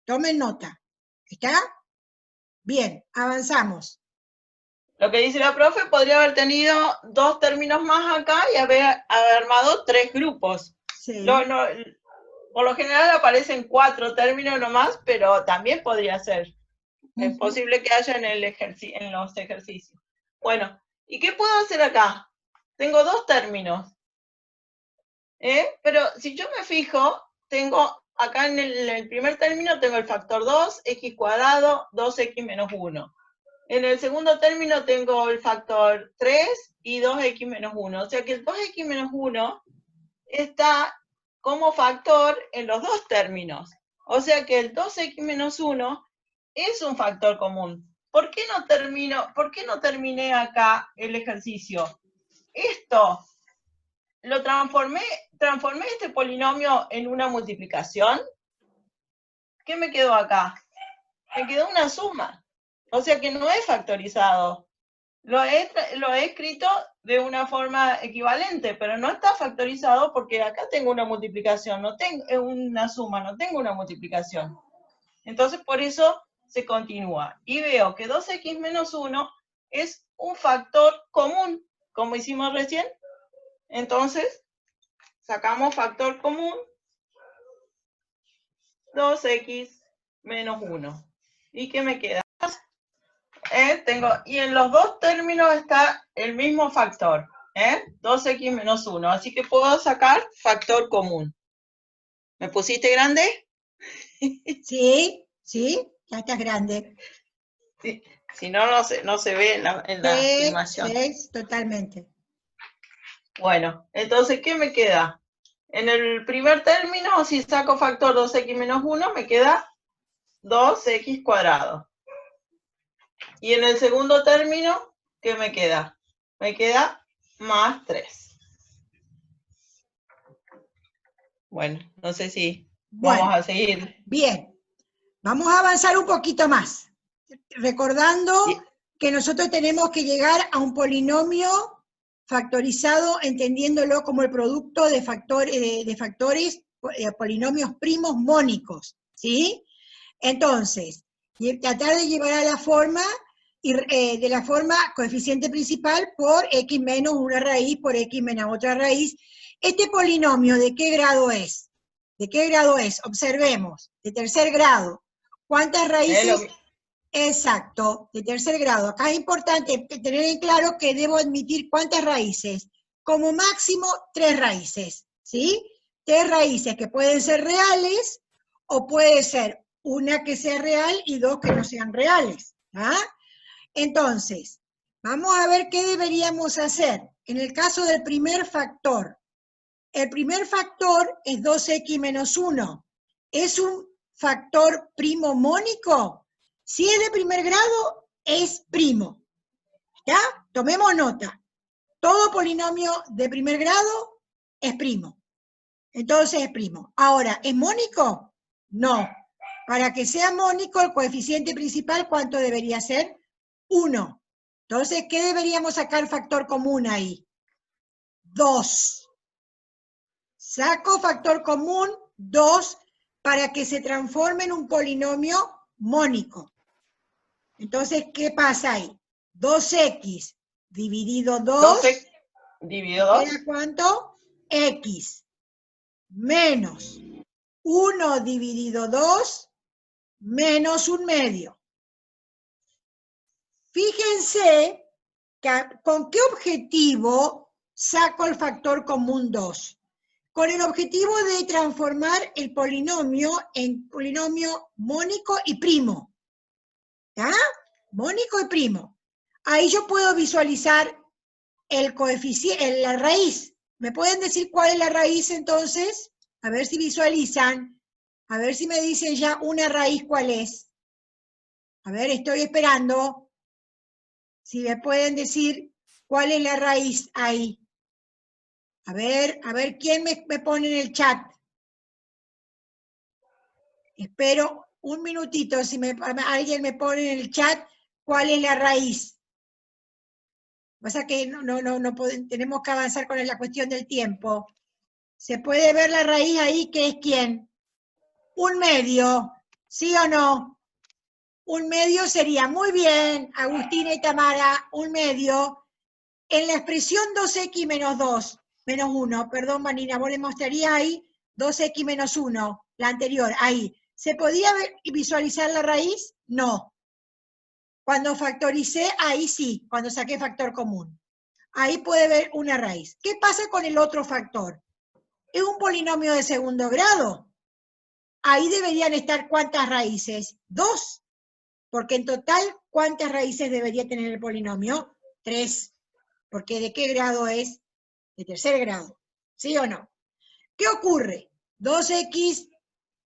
Speaker 1: Tomen nota. ¿Está? Bien, avanzamos.
Speaker 2: Lo que dice la profe, podría haber tenido 2 términos más acá y haber armado 3 grupos.
Speaker 1: Sí.
Speaker 2: Por lo general aparecen 4 términos nomás, pero también podría ser. Es posible que haya en los ejercicios. Bueno, ¿y qué puedo hacer acá? Tengo 2 términos. Pero si yo me fijo, tengo acá en el primer término tengo el factor 2, x cuadrado, 2x menos 1. En el segundo término tengo el factor 3 y 2x menos 1. O sea que el 2x menos 1 está como factor en los 2 términos. O sea que el 2x menos 1 es un factor común. ¿Por qué no terminé acá el ejercicio? Esto lo transformé este polinomio en una multiplicación. ¿Qué me quedó acá? Me quedó una suma. O sea que no es factorizado. Lo he escrito de una forma equivalente, pero no está factorizado porque acá tengo una multiplicación, no tengo una suma, no tengo una multiplicación. Entonces, por eso se continúa. Y veo que 2x menos 1 es un factor común, como hicimos recién. Entonces, sacamos factor común, 2x menos 1. ¿Y qué me queda? Y en los 2 términos está el mismo factor, 2x menos 1. Así que puedo sacar factor común. ¿Me pusiste grande?
Speaker 1: Sí, ya estás grande.
Speaker 2: Sí. Si no, no se ve en la filmación.
Speaker 1: Sí, totalmente.
Speaker 2: Bueno, entonces, ¿qué me queda? En el primer término, si saco factor 2x menos 1, me queda 2x cuadrado. Y en el segundo término, ¿qué me queda? Me queda más 3. Bueno, no sé si vamos a seguir.
Speaker 1: Bien, vamos a avanzar un poquito más. Recordando que nosotros tenemos que llegar a un polinomio factorizado, entendiéndolo como el producto de factores, polinomios primos mónicos, ¿sí? Entonces, tratar de llevar a la forma, de la forma coeficiente principal por x menos una raíz por x menos otra raíz. ¿Este polinomio de qué grado es? ¿De qué grado es? Observemos, de tercer grado. ¿Cuántas raíces? Exacto, de tercer grado. Acá es importante tener en claro que debo admitir cuántas raíces. Como máximo 3 raíces, ¿sí? tres raíces que pueden ser reales, o puede ser una que sea real y dos que no sean reales. ¿Ah? Entonces, vamos a ver qué deberíamos hacer. En el caso del primer factor, el primer factor es 2x menos 1. ¿Es un factor primo mónico? Si es de primer grado, es primo. ¿Ya? Tomemos nota. Todo polinomio de primer grado es primo. Entonces es primo. Ahora, ¿es mónico? No. Para que sea mónico, el coeficiente principal, ¿cuánto debería ser? 1. Entonces, ¿qué deberíamos sacar factor común ahí? 2. Saco factor común 2 para que se transforme en un polinomio mónico. Entonces, ¿qué pasa ahí? 2x dividido 2.
Speaker 2: 12 dividido 2.
Speaker 1: ¿Queda cuánto? X menos 1 dividido 2 menos 1/2. Fíjense con qué objetivo saco el factor común 2. Con el objetivo de transformar el polinomio en polinomio mónico y primo. ¿Ya? Mónico y primo. Ahí yo puedo visualizar el coeficiente, la raíz. ¿Me pueden decir cuál es la raíz entonces? A ver si visualizan. A ver si me dicen ya una raíz cuál es. A ver, estoy esperando. Si me pueden decir cuál es la raíz ahí. A ver quién me pone en el chat. Espero un minutito, si alguien me pone en el chat cuál es la raíz. Pasa que tenemos que avanzar con la cuestión del tiempo. ¿Se puede ver la raíz ahí que es quién? 1/2, ¿sí o no? 1/2 sería, muy bien, Agustina y Tamara, 1/2. En la expresión 2x menos 2, menos 1, perdón, Vanina, vos le mostrarías ahí 2x menos 1, la anterior, ahí. ¿Se podía visualizar la raíz? No. Cuando factoricé, ahí sí, cuando saqué factor común. Ahí puede ver una raíz. ¿Qué pasa con el otro factor? Es un polinomio de segundo grado. Ahí deberían estar ¿cuántas raíces? 2. Porque en total, ¿cuántas raíces debería tener el polinomio? 3. Porque ¿de qué grado es? De tercer grado. ¿Sí o no? ¿Qué ocurre? 2x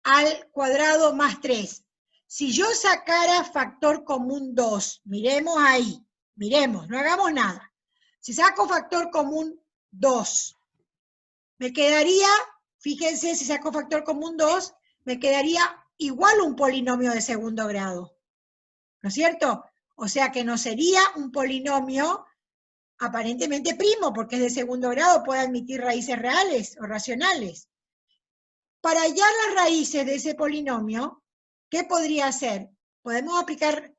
Speaker 1: al cuadrado más 3. Si yo sacara factor común 2, miremos ahí, miremos, no hagamos nada. Si saco factor común 2, me quedaría, fíjense, si saco factor común 2, me quedaría igual un polinomio de segundo grado. ¿No es cierto? O sea que no sería un polinomio aparentemente primo, porque es de segundo grado, puede admitir raíces reales o racionales. Para hallar las raíces de ese polinomio, ¿qué podría hacer? Podemos aplicar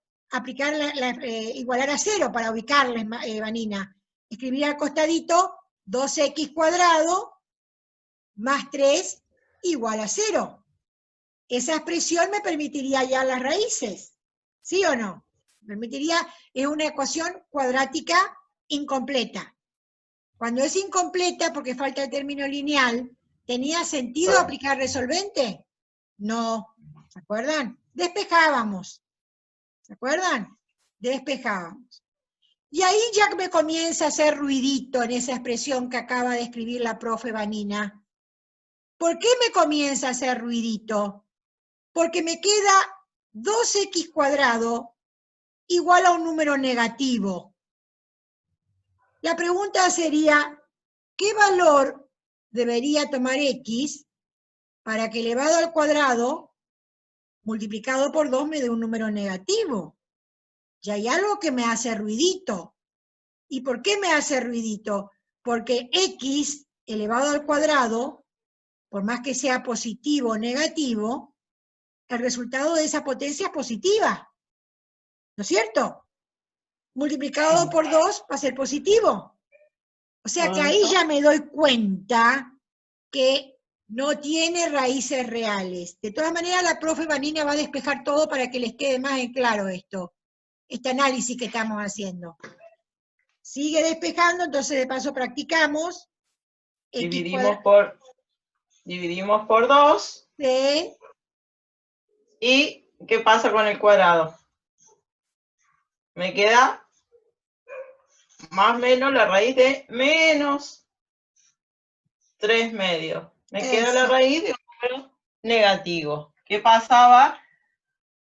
Speaker 1: igualar a 0 para ubicarles, Vanina. Escribir al costadito 2x cuadrado más 3 igual a 0. Esa expresión me permitiría hallar las raíces. ¿Sí o no? Es una ecuación cuadrática incompleta. Cuando es incompleta, porque falta el término lineal, ¿tenía sentido aplicar resolvente? No. ¿Se acuerdan? Despejábamos. ¿Se acuerdan? Despejábamos. Y ahí ya me comienza a hacer ruidito en esa expresión que acaba de escribir la profe Vanina. ¿Por qué me comienza a hacer ruidito? Porque me queda 2x cuadrado igual a un número negativo. La pregunta sería, ¿qué valor debería tomar x para que elevado al cuadrado multiplicado por 2 me dé un número negativo? Ya hay algo que me hace ruidito. ¿Y por qué me hace ruidito? Porque x elevado al cuadrado, por más que sea positivo o negativo, el resultado de esa potencia es positiva. ¿No es cierto? Multiplicado por 2 va a ser positivo. O sea que ahí ya me doy cuenta que no tiene raíces reales. De todas maneras, la profe Vanina va a despejar todo para que les quede más en claro esto, este análisis que estamos haciendo. Sigue despejando, entonces de paso practicamos.
Speaker 2: Dividimos por Dividimos por 2.
Speaker 1: ¿Sí?
Speaker 2: ¿Y qué pasa con el cuadrado? Me queda más o menos la raíz de menos 3 medios. Me queda la raíz de un número negativo. ¿Qué pasaba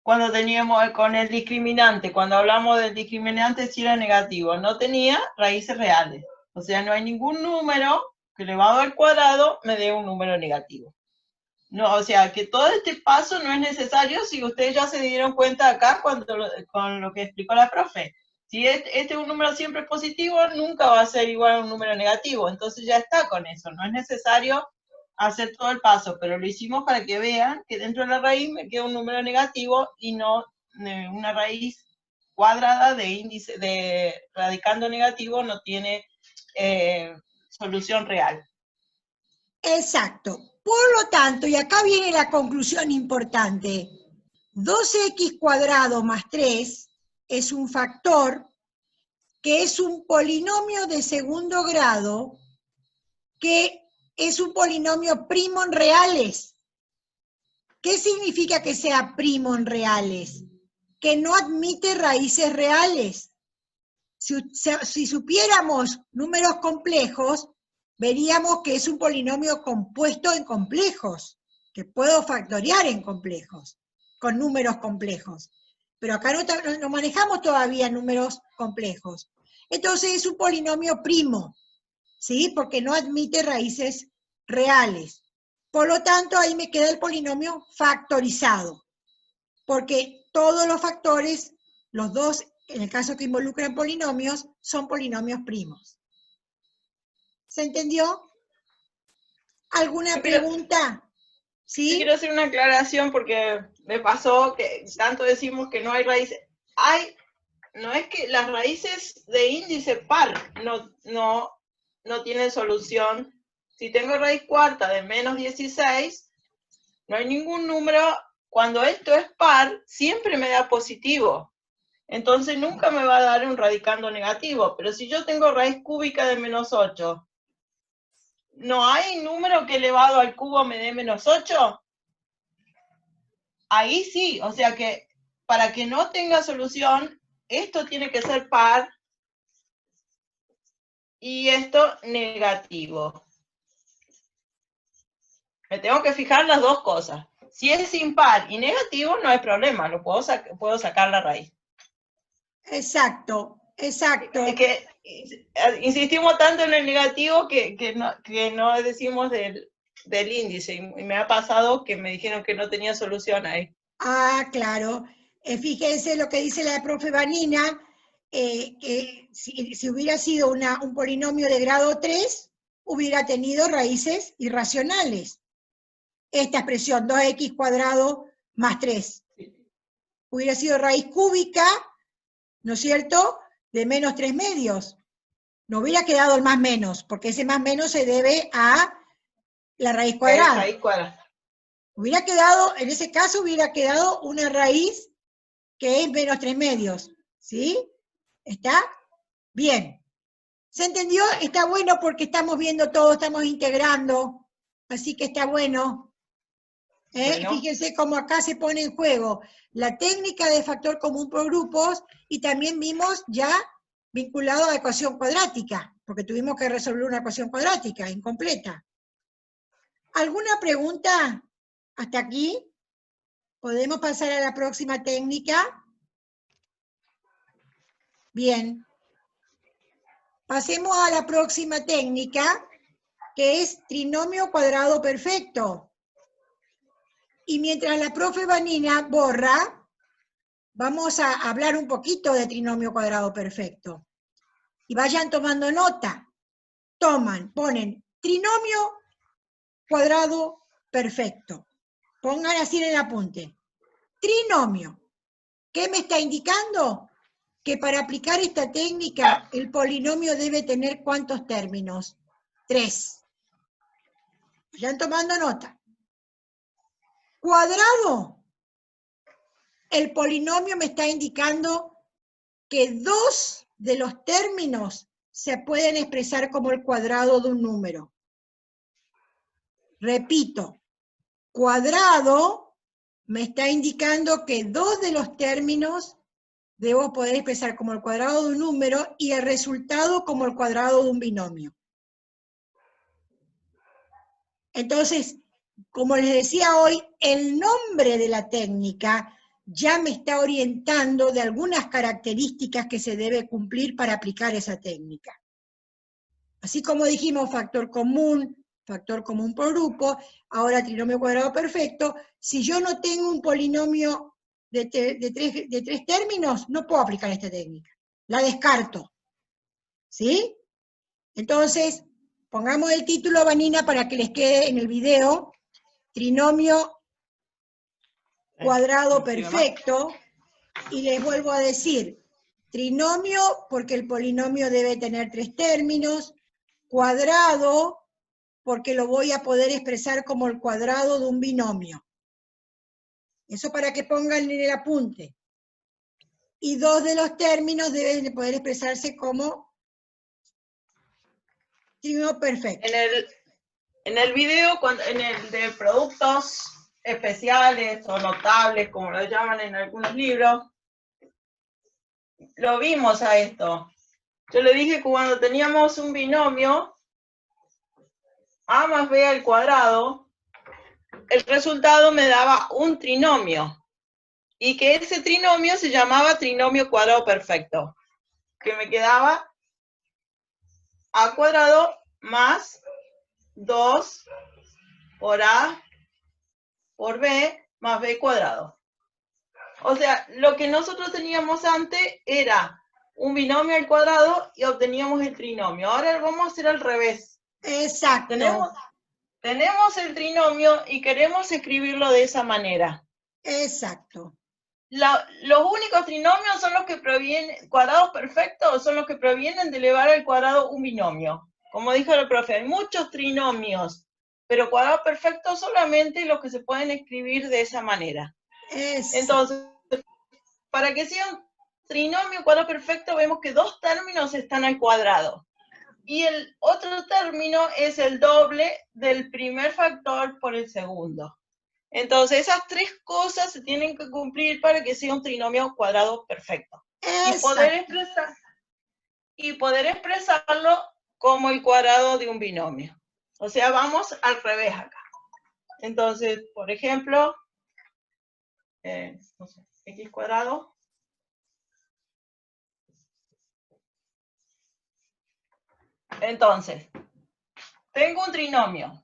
Speaker 2: cuando teníamos con el discriminante? Cuando hablamos del discriminante, si era negativo, no tenía raíces reales. O sea, no hay ningún número que elevado al cuadrado me dé un número negativo. No, o sea, que todo este paso no es necesario si ustedes ya se dieron cuenta acá con lo que explicó la profe. Si este es un número siempre positivo, nunca va a ser igual a un número negativo. Entonces ya está con eso. No es necesario hacer todo el paso, pero lo hicimos para que vean que dentro de la raíz me queda un número negativo y no una raíz cuadrada de índice de radicando negativo no tiene solución real.
Speaker 1: Exacto. Por lo tanto, y acá viene la conclusión importante, 2x cuadrado más 3 es un factor que es un polinomio de segundo grado, que es un polinomio primo en reales. ¿Qué significa que sea primo en reales? Que no admite raíces reales. Si supiéramos números complejos, veríamos que es un polinomio compuesto en complejos, que puedo factoriar en complejos, con números complejos. Pero acá no manejamos todavía números complejos. Entonces es un polinomio primo, ¿sí? Porque no admite raíces reales. Por lo tanto, ahí me queda el polinomio factorizado, porque todos los factores, los dos, en el caso que involucran polinomios, son polinomios primos. ¿Se entendió? ¿Alguna pregunta? ¿Sí?
Speaker 2: Yo quiero hacer una aclaración porque me pasó que tanto decimos que no hay raíces. No es que las raíces de índice par no tienen solución. Si tengo raíz cuarta de menos 16, no hay ningún número. Cuando esto es par, siempre me da positivo. Entonces nunca me va a dar un radicando negativo. Pero si yo tengo raíz cúbica de menos 8, ¿no hay número que elevado al cubo me dé menos 8? Ahí sí, o sea que para que no tenga solución, esto tiene que ser par y esto negativo. Me tengo que fijar las dos cosas. Si es impar y negativo, no hay problema, puedo sacar la raíz.
Speaker 1: Exacto, exacto.
Speaker 2: Es que insistimos tanto en el negativo que no decimos del índice. Y me ha pasado que me dijeron que no tenía solución ahí.
Speaker 1: Ah, claro. Fíjense lo que dice la profe Vanina, que si hubiera sido un polinomio de grado 3, hubiera tenido raíces irracionales. Esta expresión, 2x cuadrado más 3. Hubiera sido raíz cúbica, ¿no es cierto?, de menos 3 medios. No hubiera quedado el más menos, porque ese más menos se debe a la raíz cuadrada.
Speaker 2: Raíz cuadrada.
Speaker 1: Hubiera quedado, en ese caso hubiera quedado una raíz que es menos 3 medios, ¿sí? ¿Está? Bien. ¿Se entendió? Está bueno porque estamos viendo todo, estamos integrando, así que está bueno. Bueno. Fíjense cómo acá se pone en juego la técnica de factor común por grupos y también vimos ya vinculado a ecuación cuadrática, porque tuvimos que resolver una ecuación cuadrática incompleta. ¿Alguna pregunta hasta aquí? ¿Podemos pasar a la próxima técnica? Bien. Pasemos a la próxima técnica, que es trinomio cuadrado perfecto. Y mientras la profe Vanina borra, vamos a hablar un poquito de trinomio cuadrado perfecto. Y vayan tomando nota. Ponen trinomio cuadrado perfecto. Pongan así en el apunte. Trinomio. ¿Qué me está indicando? Que para aplicar esta técnica, el polinomio debe tener ¿cuántos términos? 3. Vayan tomando nota. Cuadrado. El polinomio me está indicando que 2 de los términos se pueden expresar como el cuadrado de un número. Repito, cuadrado me está indicando que dos de los términos debo poder expresar como el cuadrado de un número y el resultado como el cuadrado de un binomio. Entonces, como les decía hoy, el nombre de la técnica ya me está orientando de algunas características que se debe cumplir para aplicar esa técnica. Así como dijimos factor común por grupo, ahora trinomio cuadrado perfecto. Si yo no tengo un polinomio de tres términos, no puedo aplicar esta técnica. La descarto. ¿Sí? Entonces, pongamos el título, Vanina, para que les quede en el video. Trinomio cuadrado perfecto. Y les vuelvo a decir, trinomio porque el polinomio debe tener tres términos, cuadrado porque lo voy a poder expresar como el cuadrado de un binomio. Eso para que pongan en el apunte. Y dos de los términos deben de poder expresarse como trinomio perfecto.
Speaker 2: En el video, en el de productos especiales o notables, como lo llaman en algunos libros, lo vimos a esto. Yo le dije que cuando teníamos un binomio, a más b al cuadrado, el resultado me daba un trinomio. Y que ese trinomio se llamaba trinomio cuadrado perfecto. Que me quedaba a cuadrado más 2 por a por b más b cuadrado. O sea, lo que nosotros teníamos antes era un binomio al cuadrado y obteníamos el trinomio. Ahora lo vamos a hacer al revés.
Speaker 1: Exacto.
Speaker 2: Tenemos el trinomio y queremos escribirlo de esa manera.
Speaker 1: Exacto.
Speaker 2: Los únicos trinomios son los que provienen, cuadrados perfectos, son los que provienen de elevar al cuadrado un binomio. Como dijo el profe, hay muchos trinomios, pero cuadrados perfectos solamente los que se pueden escribir de esa manera. Entonces, para que sea un trinomio cuadrado perfecto, vemos que dos términos están al cuadrado. Y el otro término es el doble del primer factor por el segundo. Entonces, esas tres cosas se tienen que cumplir para que sea un trinomio cuadrado perfecto. Y poder expresarlo como el cuadrado de un binomio. O sea, vamos al revés acá. Entonces, por ejemplo, x cuadrado Entonces, tengo un trinomio.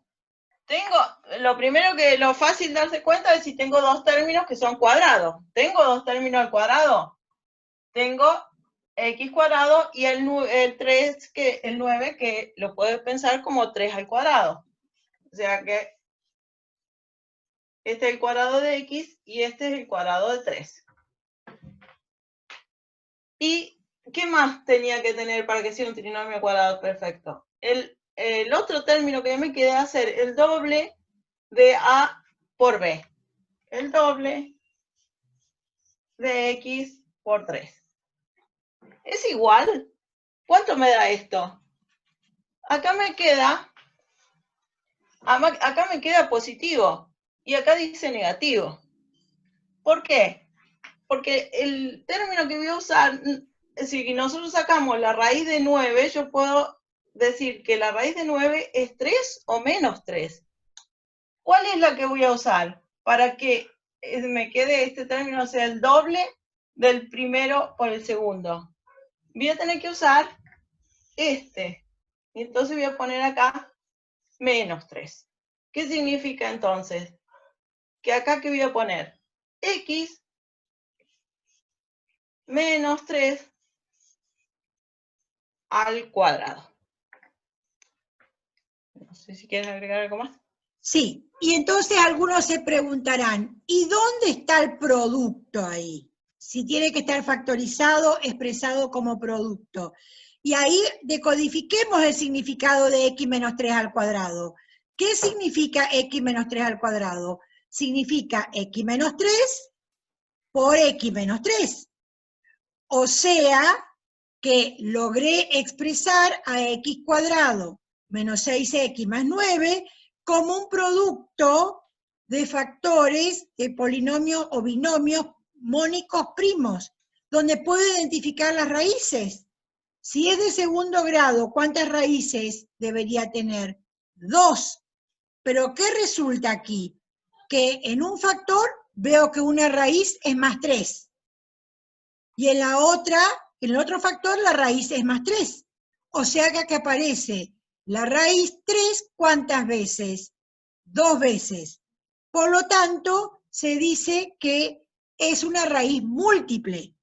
Speaker 2: Lo fácil de darse cuenta es si tengo dos términos que son cuadrados. Tengo dos términos al cuadrado. Tengo x cuadrado y el 9, que lo puedes pensar como 3 al cuadrado. O sea que este es el cuadrado de x y este es el cuadrado de 3. ¿Y qué más tenía que tener para que sea un trinomio cuadrado perfecto? El otro término que me queda hacer el doble de a por b. El doble de x por 3. ¿Es igual? ¿Cuánto me da esto? Acá me queda positivo y acá dice negativo. ¿Por qué? Porque el término que voy a usar, si nosotros sacamos la raíz de 9, yo puedo decir que la raíz de 9 es 3 o menos 3. ¿Cuál es la que voy a usar? Para que me quede este término sea el doble del primero por el segundo. Voy a tener que usar este. Y entonces voy a poner acá menos 3. ¿Qué significa entonces? Que acá, ¿qué voy a poner? X menos 3 al cuadrado. No sé si quieres agregar algo más.
Speaker 1: Sí, y entonces algunos se preguntarán, ¿y dónde está el producto ahí? Si tiene que estar factorizado, expresado como producto. Y ahí decodifiquemos el significado de x menos 3 al cuadrado. ¿Qué significa x menos 3 al cuadrado? Significa x menos 3 por x menos 3. O sea, que logré expresar a x cuadrado menos 6x más 9 como un producto de factores de polinomios o binomios mónicos primos, donde puedo identificar las raíces. Si es de segundo grado, ¿cuántas raíces debería tener? 2. Pero ¿qué resulta aquí? Que en un factor veo que una raíz es más 3. Y en la otra, en el otro factor, la raíz es más 3. O sea que aquí aparece la raíz 3, ¿cuántas veces? 2 veces. Por lo tanto, se dice que es una raíz múltiple.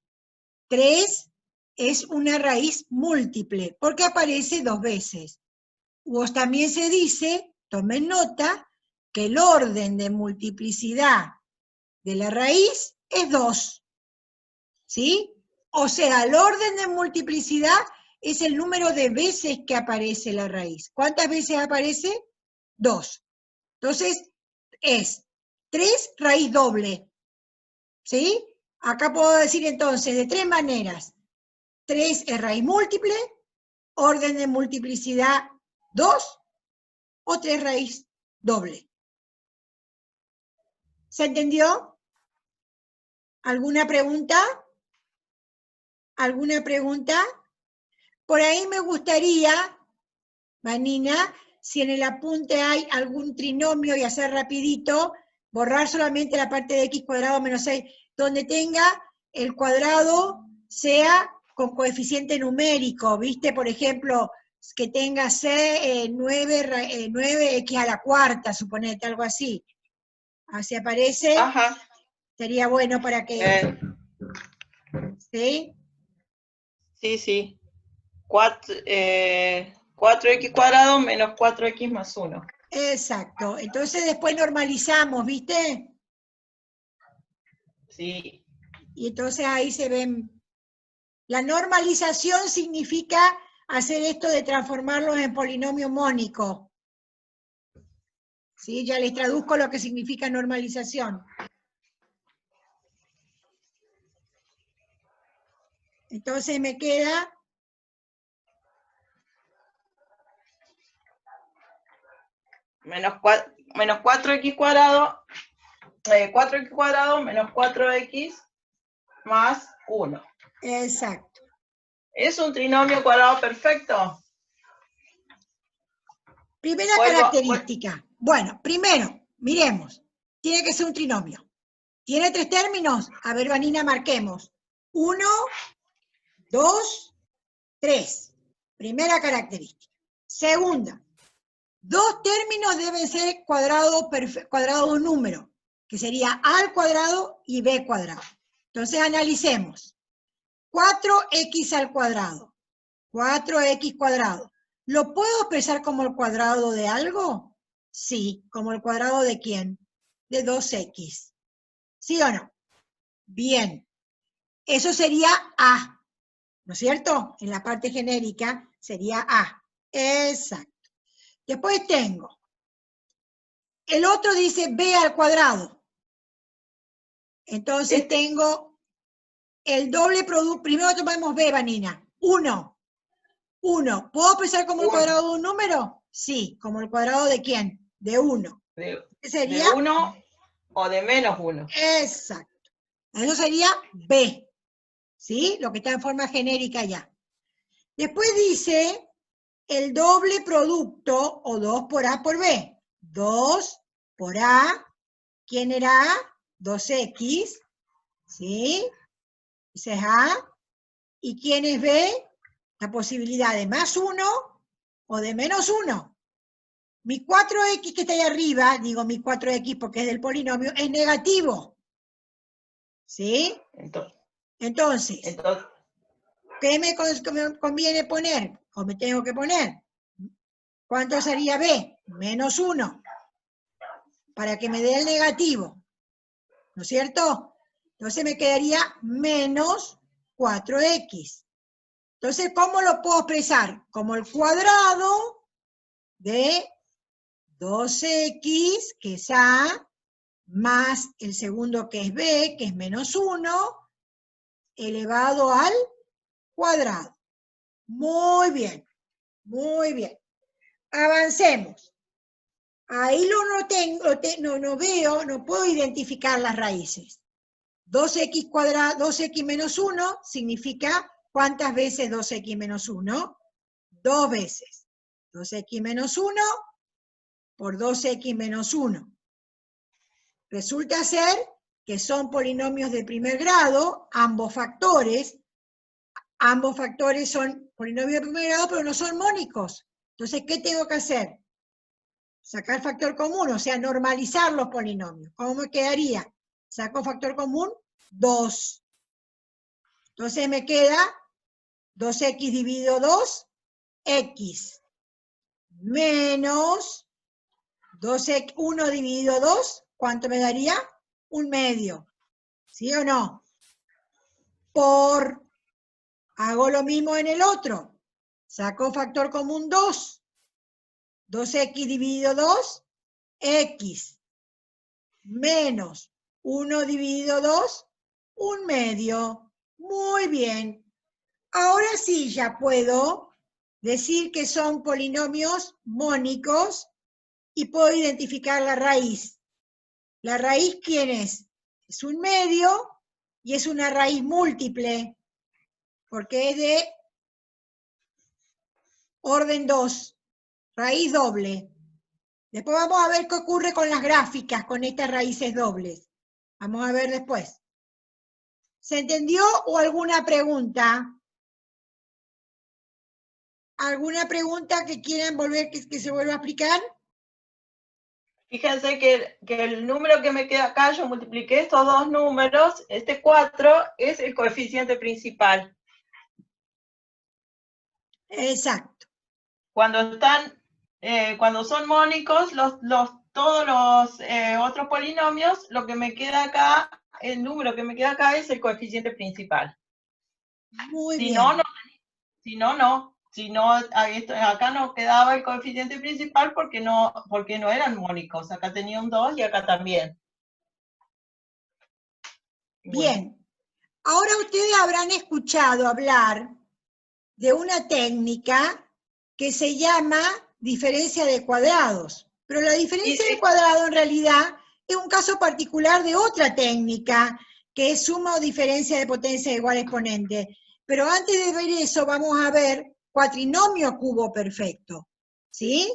Speaker 1: 3 es una raíz múltiple, porque aparece 2 veces. O también se dice, tomen nota, que el orden de multiplicidad de la raíz es 2. ¿Sí? O sea, el orden de multiplicidad es el número de veces que aparece la raíz. ¿Cuántas veces aparece? 2. Entonces, es 3 raíz doble. ¿Sí? Acá puedo decir entonces de 3 maneras. 3 es raíz múltiple, orden de multiplicidad 2, o 3 raíz doble. ¿Se entendió? ¿Alguna pregunta? ¿Alguna pregunta? Por ahí me gustaría, Vanina, si en el apunte hay algún trinomio, y hacer rapidito, borrar solamente la parte de x cuadrado menos 6, donde tenga el cuadrado sea con coeficiente numérico, ¿viste? Por ejemplo, que tenga 9x a la cuarta, suponete, algo así. Así aparece.
Speaker 2: Ajá.
Speaker 1: Sería bueno para que... ¿Sí?
Speaker 2: Sí, sí. 4x cuadrado menos 4x más 1.
Speaker 1: Exacto. Entonces después normalizamos, ¿viste?
Speaker 2: Sí.
Speaker 1: Y entonces ahí se ven... La normalización significa hacer esto de transformarlos en polinomio mónico. ¿Sí? Ya les traduzco lo que significa normalización. Entonces me queda...
Speaker 2: Menos 4x cuadrado, 4x cuadrado menos 4x más 1.
Speaker 1: Exacto.
Speaker 2: ¿Es un trinomio cuadrado perfecto?
Speaker 1: Primera característica. Bueno, primero, miremos. Tiene que ser un trinomio. ¿Tiene 3 términos? A ver, Vanina, marquemos. 1, 2, 3. Primera característica. Segunda, 2 términos deben ser cuadrado de un número, que sería a al cuadrado y b cuadrado. Entonces analicemos. 4x al cuadrado, 4x cuadrado. ¿Lo puedo expresar como el cuadrado de algo? Sí. ¿Como el cuadrado de quién? De 2x. ¿Sí o no? Bien. Eso sería a, ¿no es cierto? En la parte genérica sería a. Exacto. Después tengo, el otro dice b al cuadrado. Entonces tengo el doble producto. Primero tomamos b, Vanina. 1. 1. ¿Puedo expresar como el cuadrado de un número? Sí. ¿Como el cuadrado de quién? De 1.
Speaker 2: ¿De 1 o de menos 1?
Speaker 1: Exacto. Eso sería b. ¿Sí? Lo que está en forma genérica ya. Después dice el doble producto, o 2 por a por b. 2 por a, ¿quién era a? 2x, ¿sí? Ese es a. ¿Y quién es b? La posibilidad de más 1 o de menos 1. Mi 4x que está ahí arriba, digo mi 4x porque es del polinomio, es negativo. ¿Sí? Entonces, ¿qué me conviene poner? ¿O me tengo que poner? ¿Cuánto sería b? Menos 1. Para que me dé el negativo. ¿No es cierto? Entonces me quedaría menos 4x. Entonces, ¿cómo lo puedo expresar? Como el cuadrado de 2x, que es a, más el segundo que es b, que es menos 1, elevado al cuadrado. Muy bien, muy bien. Avancemos. Ahí no tengo, no veo, no puedo identificar las raíces. 2x cuadrado, 2x menos 1 significa ¿cuántas veces 2x menos 1? 2 veces. 2x menos 1 por 2x menos 1. Resulta ser que son polinomios de primer grado, ambos factores son polinomios de primer grado, pero no son mónicos. Entonces, ¿qué tengo que hacer? Sacar factor común, o sea, normalizar los polinomios. ¿Cómo me quedaría? Saco factor común, 2. Entonces me queda 2x dividido 2, x, menos 2x, 1 dividido 2, ¿cuánto me daría? 1/2. ¿Sí o no? Por, hago lo mismo en el otro. Saco factor común 2. 2x dividido 2, x, menos 1 dividido 2, 1/2. Muy bien. Ahora sí ya puedo decir que son polinomios mónicos y puedo identificar la raíz. ¿La raíz quién es? Es 1/2 y es una raíz múltiple, porque es de orden 2, raíz doble. Después vamos a ver qué ocurre con las gráficas, con estas raíces dobles. Vamos a ver después. ¿Se entendió o alguna pregunta? ¿Alguna pregunta que quieran volver, que se vuelva a explicar?
Speaker 2: Fíjense que el número que me queda acá, yo multipliqué estos dos números, este 4 es el coeficiente principal.
Speaker 1: Exacto.
Speaker 2: Cuando son mónicos, todos los otros polinomios, lo que me queda acá, el número que me queda acá es el coeficiente principal.
Speaker 1: Muy
Speaker 2: Si
Speaker 1: bien.
Speaker 2: no, no. Si no, acá no quedaba el coeficiente principal porque no eran mónicos. Acá tenía un 2 y acá también.
Speaker 1: Bien. Ahora ustedes habrán escuchado hablar de una técnica que se llama diferencia de cuadrados. Pero la diferencia de cuadrado en realidad es un caso particular de otra técnica, que es suma o diferencia de potencia de igual exponente. Pero antes de ver eso, vamos a ver cuatrinomio cubo perfecto. ¿Sí?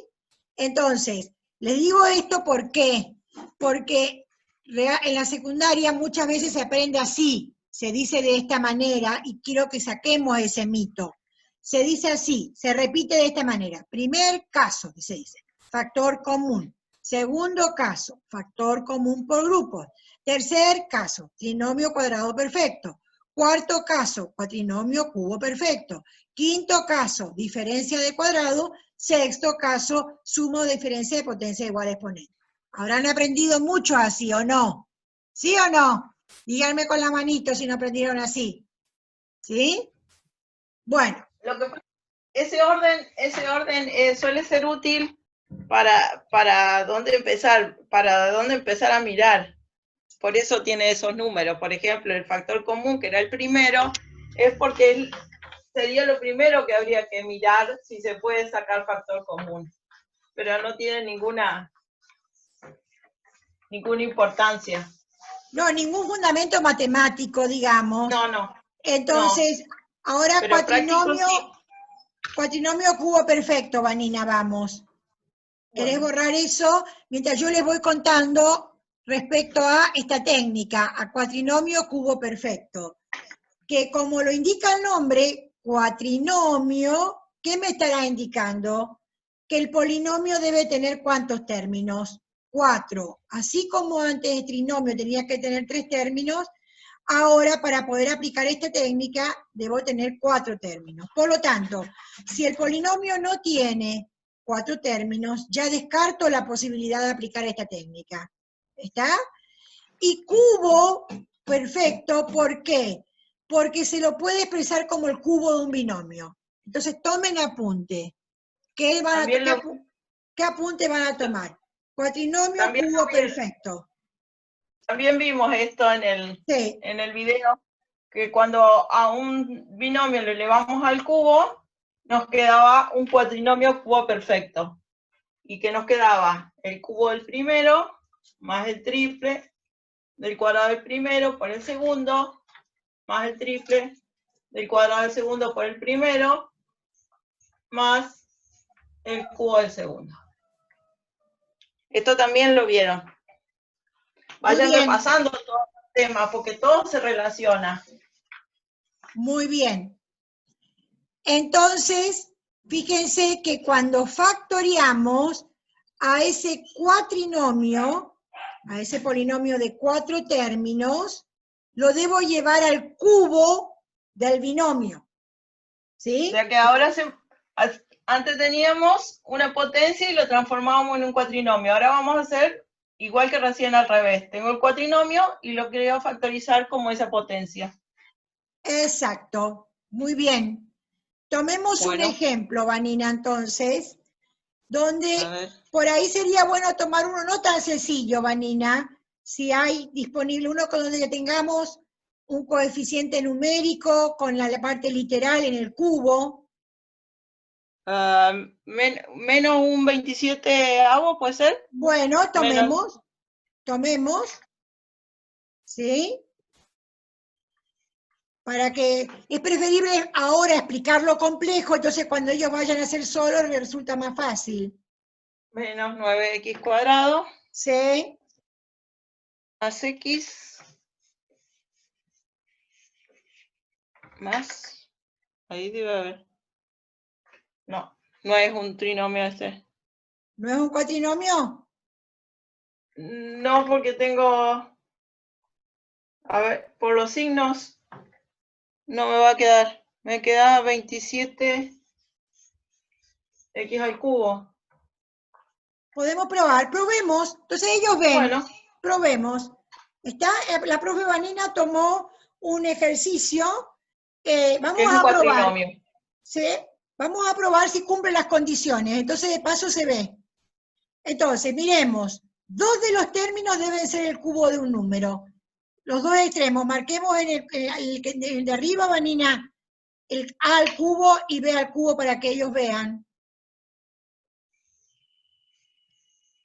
Speaker 1: Entonces, les digo esto ¿por qué? Porque en la secundaria muchas veces se aprende así, se dice de esta manera, y quiero que saquemos ese mito. Se dice así, se repite de esta manera. Primer caso, se dice, factor común. Segundo caso, factor común por grupos. Tercer caso, trinomio cuadrado perfecto. Cuarto caso, cuatrinomio cubo perfecto. Quinto caso, diferencia de cuadrado. Sexto caso, suma o diferencia de potencia igual a exponente. ¿Habrán aprendido mucho así o no? ¿Sí o no? Díganme con la manito si no aprendieron así. ¿Sí? Bueno.
Speaker 2: Ese orden suele ser útil para dónde empezar a mirar. Por eso tiene esos números. Por ejemplo, el factor común, que era el primero, es porque sería lo primero que habría que mirar si se puede sacar factor común. Pero no tiene ninguna importancia.
Speaker 1: No, ningún fundamento matemático, digamos.
Speaker 2: No.
Speaker 1: Entonces, no. Ahora
Speaker 2: pero
Speaker 1: cuatrinomio cubo perfecto, Vanina, vamos. ¿Querés borrar eso? Mientras yo les voy contando respecto a esta técnica, a cuatrinomio cubo perfecto. Que como lo indica el nombre, cuatrinomio, ¿qué me estará indicando? Que el polinomio debe tener ¿cuántos términos? 4. Así como antes el trinomio tenía que tener 3 términos, ahora para poder aplicar esta técnica debo tener 4 términos. Por lo tanto, si el polinomio no tiene 4 términos, ya descarto la posibilidad de aplicar esta técnica. ¿Está? Y cubo perfecto, ¿por qué? Porque se lo puede expresar como el cubo de un binomio. Entonces tomen apunte. ¿Qué apunte van a tomar? Cuatrinomio cubo perfecto.
Speaker 2: También vimos esto en el video, que cuando a un binomio le elevamos al cubo, nos quedaba un cuatrinomio cubo perfecto. ¿Y qué nos quedaba? El cubo del primero más el triple del cuadrado del primero por el segundo, más el triple del cuadrado del segundo por el primero, más el cubo del segundo. Esto también lo vieron. Vayan repasando todo el tema, porque todo se relaciona.
Speaker 1: Muy bien. Entonces, fíjense que cuando factoriamos a ese cuatrinomio, a ese polinomio de 4 términos, lo debo llevar al cubo del binomio. ¿Sí?
Speaker 2: O sea que ahora antes teníamos una potencia y lo transformábamos en un cuatrinomio. Ahora vamos a hacer igual que recién al revés. Tengo el cuatrinomio y lo quiero factorizar como esa potencia.
Speaker 1: Exacto. Muy bien. Tomemos un ejemplo, Vanina, entonces, donde por ahí sería bueno tomar uno no tan sencillo, Vanina, si hay disponible uno con donde tengamos un coeficiente numérico con la parte literal en el cubo.
Speaker 2: Menos un 27avo, ¿puede ser?
Speaker 1: Bueno, tomemos, ¿sí? Para que es preferible ahora explicarlo complejo, entonces cuando ellos vayan a hacer solo les resulta más fácil.
Speaker 2: Menos 9x cuadrado.
Speaker 1: Sí.
Speaker 2: Más x. Más. Ahí debe haber. No, no es un trinomio este.
Speaker 1: ¿No es un cuatrinomio?
Speaker 2: No, porque tengo... A ver, por los signos no me va a quedar. Me queda 27 x al cubo.
Speaker 1: Podemos probar, probemos. Entonces ellos ven,
Speaker 2: bueno,
Speaker 1: probemos. La profe Vanina tomó un ejercicio, vamos
Speaker 2: que es un
Speaker 1: a probar.
Speaker 2: cuatrinomio.
Speaker 1: ¿Sí? Vamos a probar si cumple las condiciones, entonces de paso se ve. Entonces, miremos, 2 de los términos deben ser el cubo de un número. Los dos extremos, marquemos en el de arriba, Vanina, el A al cubo y B al cubo para que ellos vean.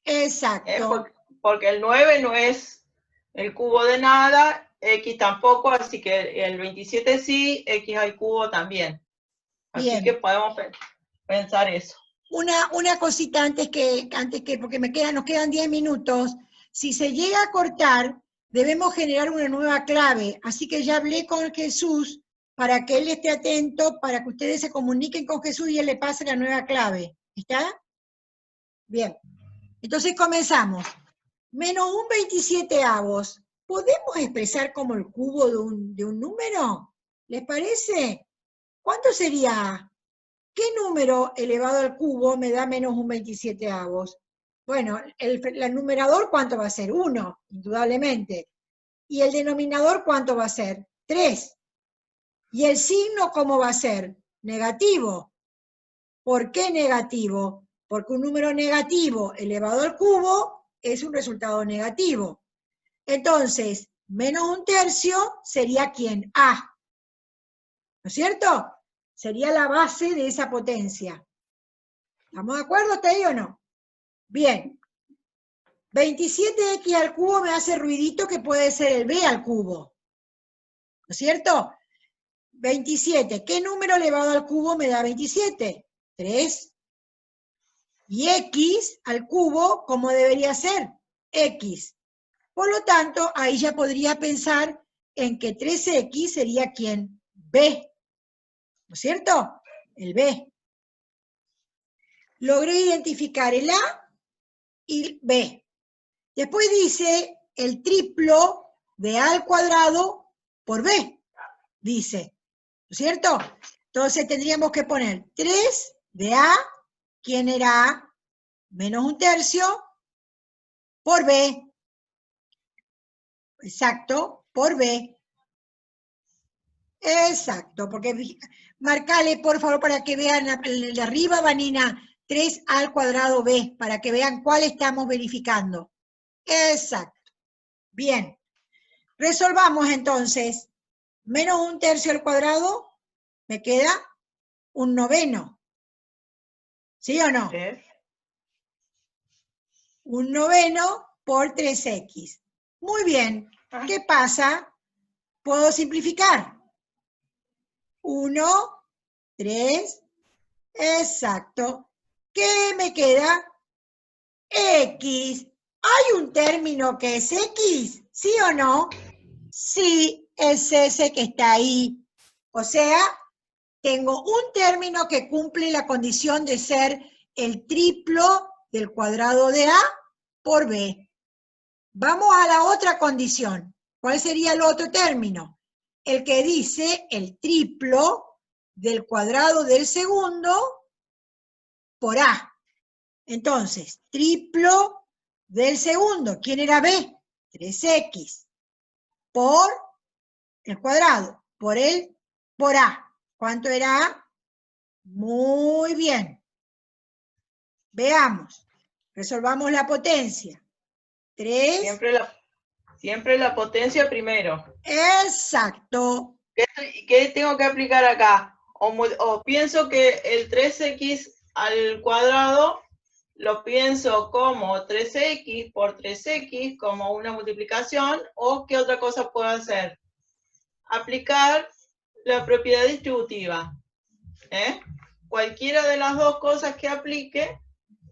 Speaker 1: Exacto.
Speaker 2: Porque el 9 no es el cubo de nada, x tampoco, así que el 27 sí, x al cubo también. Así
Speaker 1: Bien.
Speaker 2: que podemos pensar eso.
Speaker 1: Una cosita antes que porque nos quedan 10 minutos. Si se llega a cortar, debemos generar una nueva clave. Así que ya hablé con Jesús para que él esté atento, para que ustedes se comuniquen con Jesús y él le pase la nueva clave. ¿Está? Bien. Entonces comenzamos. Menos un 27avos. ¿Podemos expresar como el cubo de un número? ¿Les parece? ¿Cuánto sería? ¿Qué número elevado al cubo me da menos un 27avos? Bueno, el numerador, ¿cuánto va a ser? 1, indudablemente. ¿Y el denominador cuánto va a ser? 3. ¿Y el signo cómo va a ser? Negativo. ¿Por qué negativo? Porque un número negativo elevado al cubo es un resultado negativo. Entonces, menos un tercio sería ¿quién? A. ¿No es cierto? Sería la base de esa potencia. ¿Estamos de acuerdo hasta ahí o no? Bien. 27x al cubo me hace ruidito que puede ser el b al cubo. ¿No es cierto? 27. ¿Qué número elevado al cubo me da 27? 3. Y x al cubo, ¿cómo debería ser? X. Por lo tanto, ahí ya podría pensar en que 3x sería ¿quién? B. ¿No es cierto? El B. Logré identificar el A y el B. Después dice el triplo de A al cuadrado por B, dice, ¿no es cierto? Entonces tendríamos que poner 3 de A, ¿quién era A? Menos un tercio, por B. Exacto, por B. Exacto, porque marcale por favor para que vean el de arriba, Vanina, 3 al cuadrado B, para que vean cuál estamos verificando. Exacto. Bien. Resolvamos entonces. Menos un tercio al cuadrado, me queda un noveno. ¿Sí o no? 1 noveno por 3x. Muy bien. ¿Qué pasa? Puedo simplificar. 1, 3, exacto. ¿Qué me queda? X. ¿Hay un término que es X? ¿Sí o no? Sí, es ese que está ahí. O sea, tengo un término que cumple la condición de ser el triplo del cuadrado de A por B. Vamos a la otra condición. ¿Cuál sería el otro término? El que dice el triplo del cuadrado del segundo por A. Entonces, triplo del segundo. ¿Quién era B? 3x por el cuadrado, por A. ¿Cuánto era A? Muy bien. Veamos. Resolvamos la potencia. 3.
Speaker 2: Siempre la potencia primero.
Speaker 1: Exacto.
Speaker 2: ¿Qué tengo que aplicar acá? O pienso que el 3x al cuadrado lo pienso como 3x por 3x como una multiplicación, o ¿qué otra cosa puedo hacer? Aplicar la propiedad distributiva. Cualquiera de las dos cosas que aplique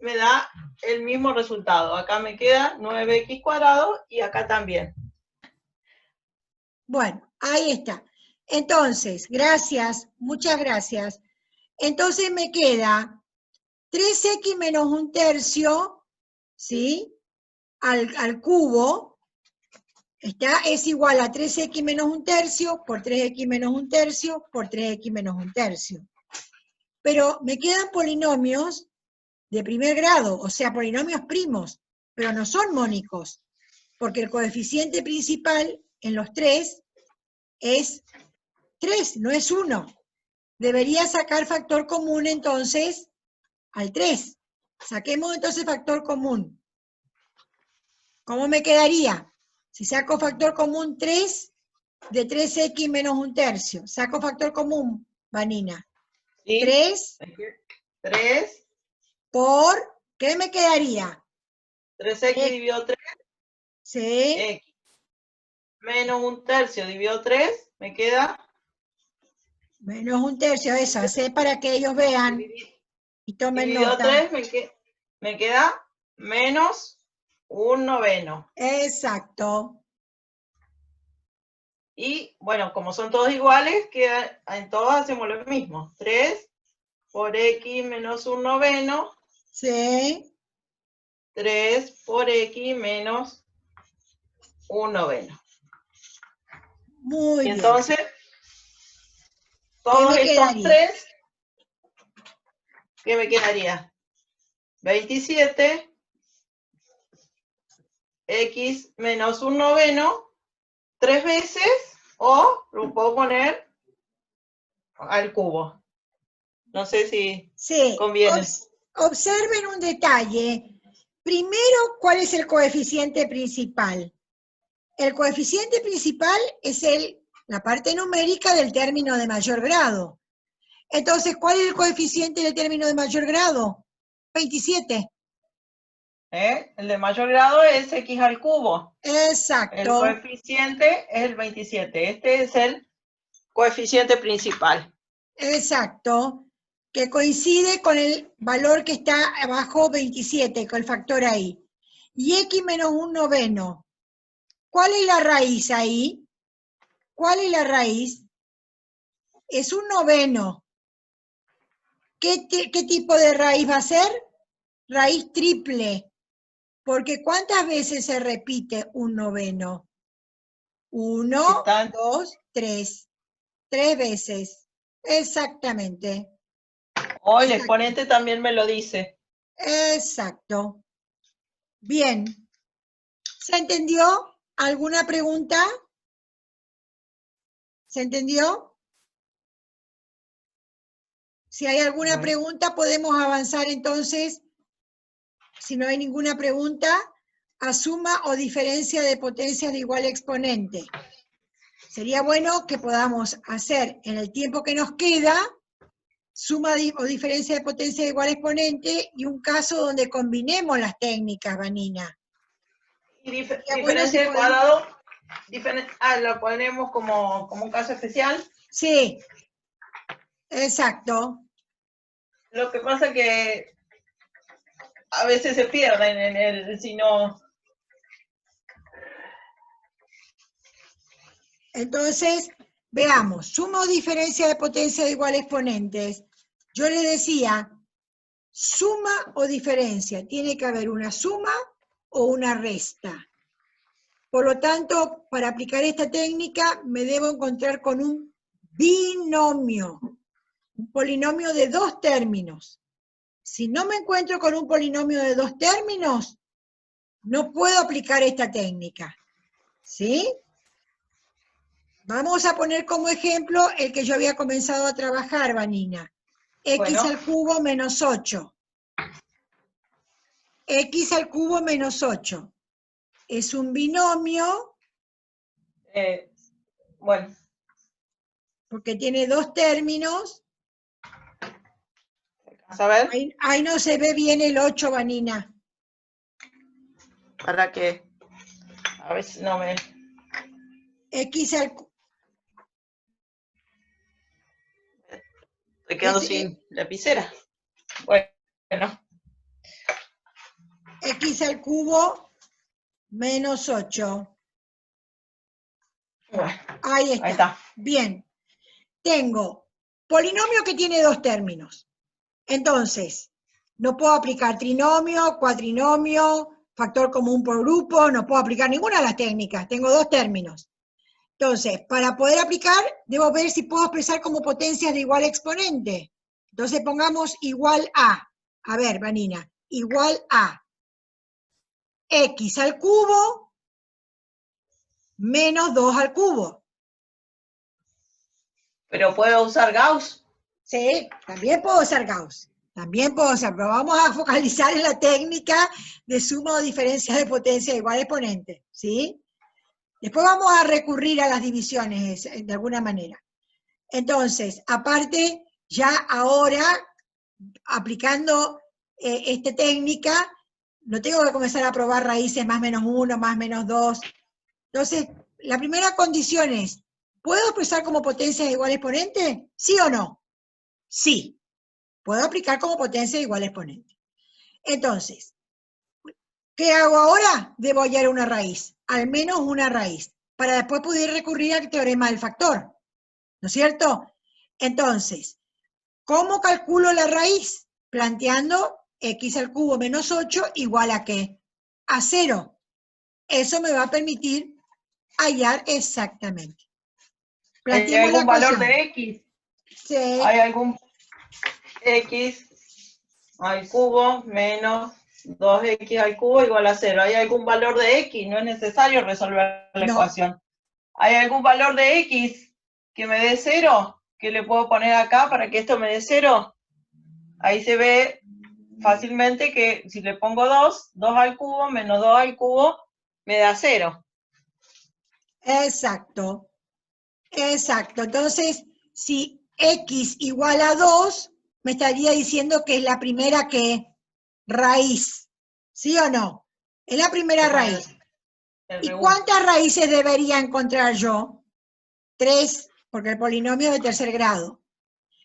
Speaker 2: me da el mismo resultado. Acá me queda 9x cuadrado y acá también.
Speaker 1: Bueno, ahí está. Entonces, gracias, muchas gracias. Entonces me queda 3x menos 1/3, ¿sí? Al cubo, es igual a 3x menos 1/3 por 3x menos 1/3 por 3x menos 1/3. Pero me quedan polinomios de primer grado, o sea, polinomios primos, pero no son mónicos, porque el coeficiente principal en los tres es 3, no es 1. Debería sacar factor común entonces al 3. Saquemos entonces factor común. ¿Cómo me quedaría? Si saco factor común 3 de 3x menos 1/3. Saco factor común, Vanina.
Speaker 2: ¿Sí? 3
Speaker 1: por, ¿qué me quedaría?
Speaker 2: 3x dividido 3.
Speaker 1: Sí.
Speaker 2: X. Menos 1/3 dividido 3, me queda.
Speaker 1: Menos 1/3, eso, hace para que ellos vean y tomen
Speaker 2: Dividido
Speaker 1: nota.
Speaker 2: 3 me queda menos 1/9.
Speaker 1: Exacto.
Speaker 2: Y bueno, como son todos iguales, en todos hacemos lo mismo. 3 por x menos 1/9.
Speaker 1: Sí.
Speaker 2: 3 por x menos 1/9.
Speaker 1: Muy
Speaker 2: y
Speaker 1: bien.
Speaker 2: Entonces,
Speaker 1: ¿Qué
Speaker 2: todos
Speaker 1: me
Speaker 2: estos
Speaker 1: quedaría?
Speaker 2: 3, ¿qué me quedaría? 27 x menos 1/9, 3 veces, o lo puedo poner al cubo. No sé si conviene.
Speaker 1: Observen un detalle. Primero, ¿cuál es el coeficiente principal? El coeficiente principal es la parte numérica del término de mayor grado. Entonces, ¿cuál es el coeficiente del término de mayor grado? 27.
Speaker 2: El de mayor grado es x al cubo.
Speaker 1: Exacto.
Speaker 2: El coeficiente es el 27. Este es el coeficiente principal.
Speaker 1: Exacto. Que coincide con el valor que está abajo 27, con el factor ahí. Y x menos 1/9. ¿Cuál es la raíz ahí? ¿Cuál es la raíz? Es 1/9. ¿Qué tipo de raíz va a ser? Raíz triple. Porque ¿cuántas veces se repite 1/9? 1, 2, 3. 3 veces. Exactamente.
Speaker 2: O el exponente también me lo dice.
Speaker 1: Exacto. Bien. ¿Se entendió? ¿Alguna pregunta? ¿Se entendió? Si hay alguna pregunta, podemos avanzar entonces. Si no hay ninguna pregunta, a suma o diferencia de potencias de igual exponente. Sería bueno que podamos hacer en el tiempo que nos queda suma o diferencia de potencia de igual exponente, y un caso donde combinemos las técnicas, Vanina.
Speaker 2: Y
Speaker 1: Sería bueno
Speaker 2: diferencia
Speaker 1: si
Speaker 2: de
Speaker 1: podemos-
Speaker 2: cuadrado, lo ponemos como un caso especial.
Speaker 1: Sí, exacto.
Speaker 2: Lo que pasa que a veces se pierden en el, si no...
Speaker 1: Entonces, veamos, suma o diferencia de potencia de igual exponentes. Yo le decía, suma o diferencia, tiene que haber una suma o una resta. Por lo tanto, para aplicar esta técnica me debo encontrar con un binomio, un polinomio de dos términos. Si no me encuentro con un polinomio de dos términos, no puedo aplicar esta técnica. ¿Sí? Vamos a poner como ejemplo el que yo había comenzado a trabajar, Vanina. X
Speaker 2: Bueno.
Speaker 1: al cubo menos 8. X al cubo menos 8. Es un binomio.
Speaker 2: Bueno.
Speaker 1: Porque tiene dos términos.
Speaker 2: A ver.
Speaker 1: Ahí no se ve bien el 8, Vanina.
Speaker 2: ¿Para qué? A ver si no me...
Speaker 1: X al cubo.
Speaker 2: Estoy quedando sin lapicera. Bueno.
Speaker 1: X al cubo menos 8.
Speaker 2: Bueno,
Speaker 1: Ahí está.
Speaker 2: Ahí está.
Speaker 1: Bien. Tengo polinomio que tiene dos términos. Entonces, no puedo aplicar trinomio, cuatrinomio, factor común por grupo, no puedo aplicar ninguna de las técnicas. Tengo dos términos. Entonces, para poder aplicar, debo ver si puedo expresar como potencias de igual exponente. Entonces pongamos igual a. A ver, Vanina, igual a x al cubo menos 2 al cubo.
Speaker 2: ¿Pero puedo usar Gauss?
Speaker 1: Sí, también puedo usar Gauss. También puedo usar, pero vamos a focalizar en la técnica de suma o diferencia de potencia de igual exponente. ¿Sí? Después vamos a recurrir a las divisiones de alguna manera. Entonces, aparte, ya ahora, aplicando esta técnica, no tengo que comenzar a probar raíces más menos 1, más menos 2. Entonces, la primera condición es, ¿puedo expresar como potencia de igual exponente? ¿Sí o no? Sí. Puedo aplicar como potencia de igual exponente. Entonces, ¿qué hago ahora? Debo hallar una raíz, al menos una raíz, para después poder recurrir al teorema del factor. ¿No es cierto? Entonces, ¿cómo calculo la raíz? Planteando x al cubo menos 8 igual a ¿qué? A 0. Eso me va a permitir hallar exactamente.
Speaker 2: ¿Hay
Speaker 1: Planteemos la
Speaker 2: algún valor
Speaker 1: ecuación.
Speaker 2: de X?
Speaker 1: Sí.
Speaker 2: ¿Hay algún X al cubo menos 2X al cubo igual a 0? ¿Hay algún valor de X? No es necesario resolver la ecuación. ¿Hay algún valor de X que me dé 0? ¿Qué le puedo poner acá para que esto me dé 0? Ahí se ve fácilmente que si le pongo 2 al cubo menos 2 al cubo, me da 0.
Speaker 1: Exacto. Exacto. Entonces, si x igual a 2, me estaría diciendo que es la primera ¿qué? Raíz. ¿Sí o no? Es la primera raíz. ¿Y cuántas raíces debería encontrar yo? 3, porque el polinomio es de tercer grado.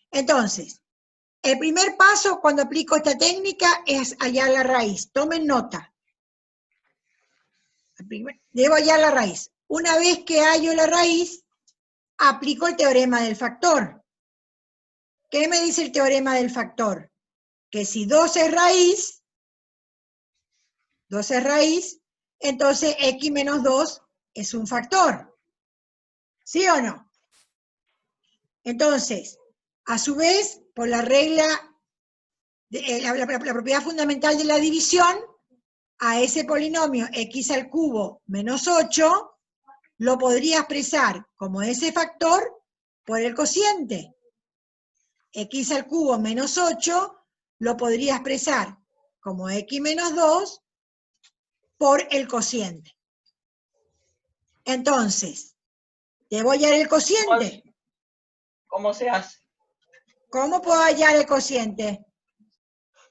Speaker 1: Entonces, el primer paso cuando aplico esta técnica es hallar la raíz. Tomen nota. Debo hallar la raíz. Una vez que hallo la raíz, aplico el teorema del factor. ¿Qué me dice el teorema del factor? Que si 2 es raíz, entonces x menos 2 es un factor. ¿Sí o no? Entonces, a su vez, por la regla, la propiedad fundamental de la división, a ese polinomio x al cubo menos 8, lo podría expresar como ese factor por el cociente. X al cubo menos 8 lo podría expresar como x menos 2 por el cociente. Entonces, ¿debo hallar el cociente?
Speaker 2: ¿Cómo se hace?
Speaker 1: ¿Cómo puedo hallar el cociente?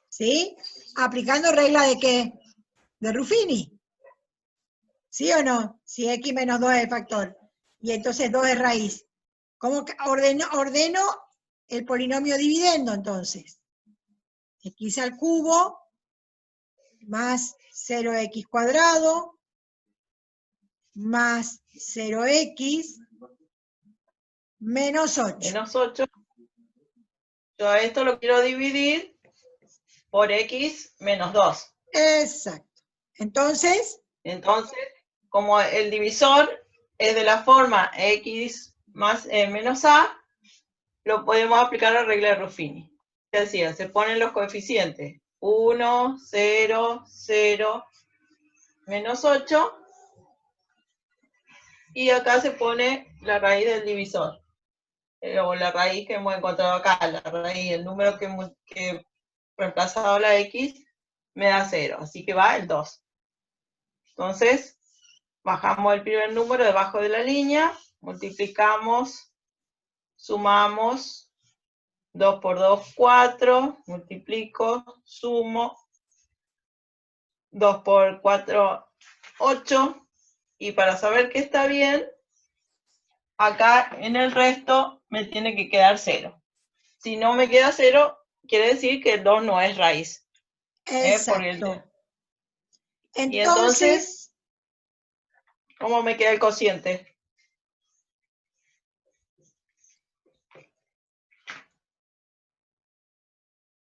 Speaker 1: ¿Sí? Aplicando regla de qué? De Ruffini. ¿Sí o no? Si x menos 2 es el factor. Y entonces 2 es raíz. ¿Cómo ordeno el polinomio dividendo entonces? X al cubo más 0x cuadrado más 0x menos 8.
Speaker 2: Menos 8. Yo a esto lo quiero dividir por x menos 2.
Speaker 1: Exacto. Entonces,
Speaker 2: como el divisor es de la forma x más menos a, lo podemos aplicar a la regla de Ruffini. ¿Qué hacía? Se ponen los coeficientes 1, 0, 0, menos 8, y acá se pone la raíz del divisor, o la raíz que hemos encontrado acá, la raíz, el número que reemplazado la x, me da 0, así que va el 2. Entonces, bajamos el primer número debajo de la línea, multiplicamos, sumamos, 2 por 2, 4, multiplico, sumo, 2 por 4, 8, y para saber que está bien, acá en el resto me tiene que quedar 0. Si no me queda 0, quiere decir que el 2 no es raíz.
Speaker 1: exacto.
Speaker 2: Y entonces, ¿cómo me queda el cociente?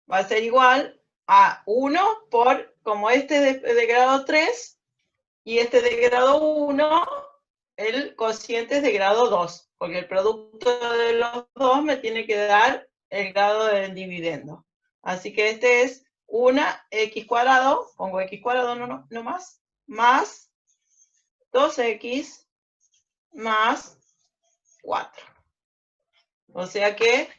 Speaker 2: Va a ser igual a 1 por, como este es de grado 3 y este de grado 1, el cociente es de grado 2, porque el producto de los dos me tiene que dar el grado del dividendo. Así que este es 1x cuadrado, pongo x cuadrado no más 2x más 4. O sea que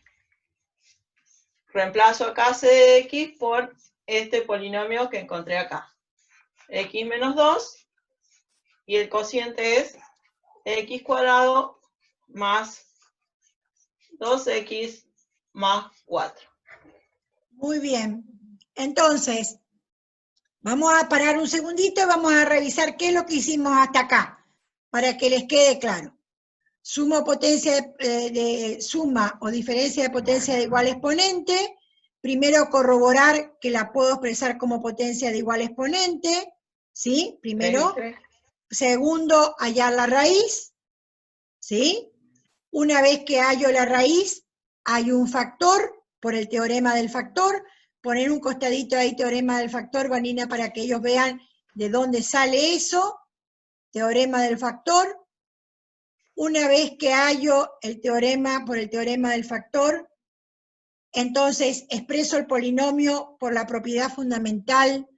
Speaker 2: reemplazo acá c de x por este polinomio que encontré acá. X menos 2, y el cociente es x cuadrado más 2x más 4.
Speaker 1: Muy bien. Entonces, vamos a parar un segundito y vamos a revisar qué es lo que hicimos hasta acá, para que les quede claro. Suma o diferencia de potencia de igual exponente. Primero, corroborar que la puedo expresar como potencia de igual exponente. ¿Sí? Primero. Segundo, hallar la raíz. ¿Sí? Una vez que hallo la raíz, hay un factor por el teorema del factor. Poner un costadito ahí, teorema del factor, Vanina, para que ellos vean de dónde sale eso. Teorema del factor. Una vez que hallo el teorema por el teorema del factor, entonces expreso el polinomio por la propiedad fundamental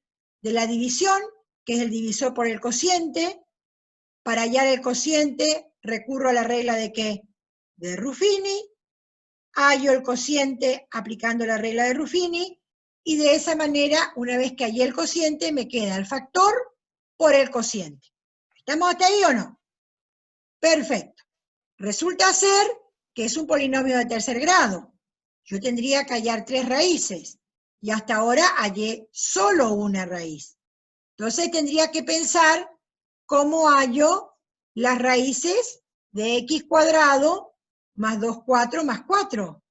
Speaker 1: de la división, que es el divisor por el cociente. Para hallar el cociente, recurro a la regla de ¿qué? De Ruffini. Hallo el cociente aplicando la regla de Ruffini, y de esa manera, una vez que hallé el cociente, me queda el factor por el cociente. ¿Estamos hasta ahí o no? Perfecto. Resulta ser que es un polinomio de tercer grado. Yo tendría que hallar 3 raíces, y hasta ahora hallé solo una raíz. Entonces tendría que pensar cómo hallo las raíces de x cuadrado más 2,4 más 4.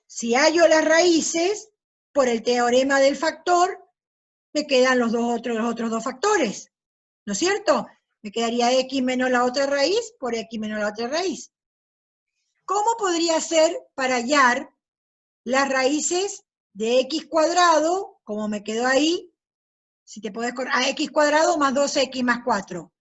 Speaker 1: Si hallo las raíces, por el teorema del factor, me quedan los otros dos factores, ¿no es cierto? Me quedaría x menos la otra raíz por x menos la otra raíz. ¿Cómo podría ser para hallar las raíces de x cuadrado, como me quedó ahí, si te podés correr, a x cuadrado más 2x más 4?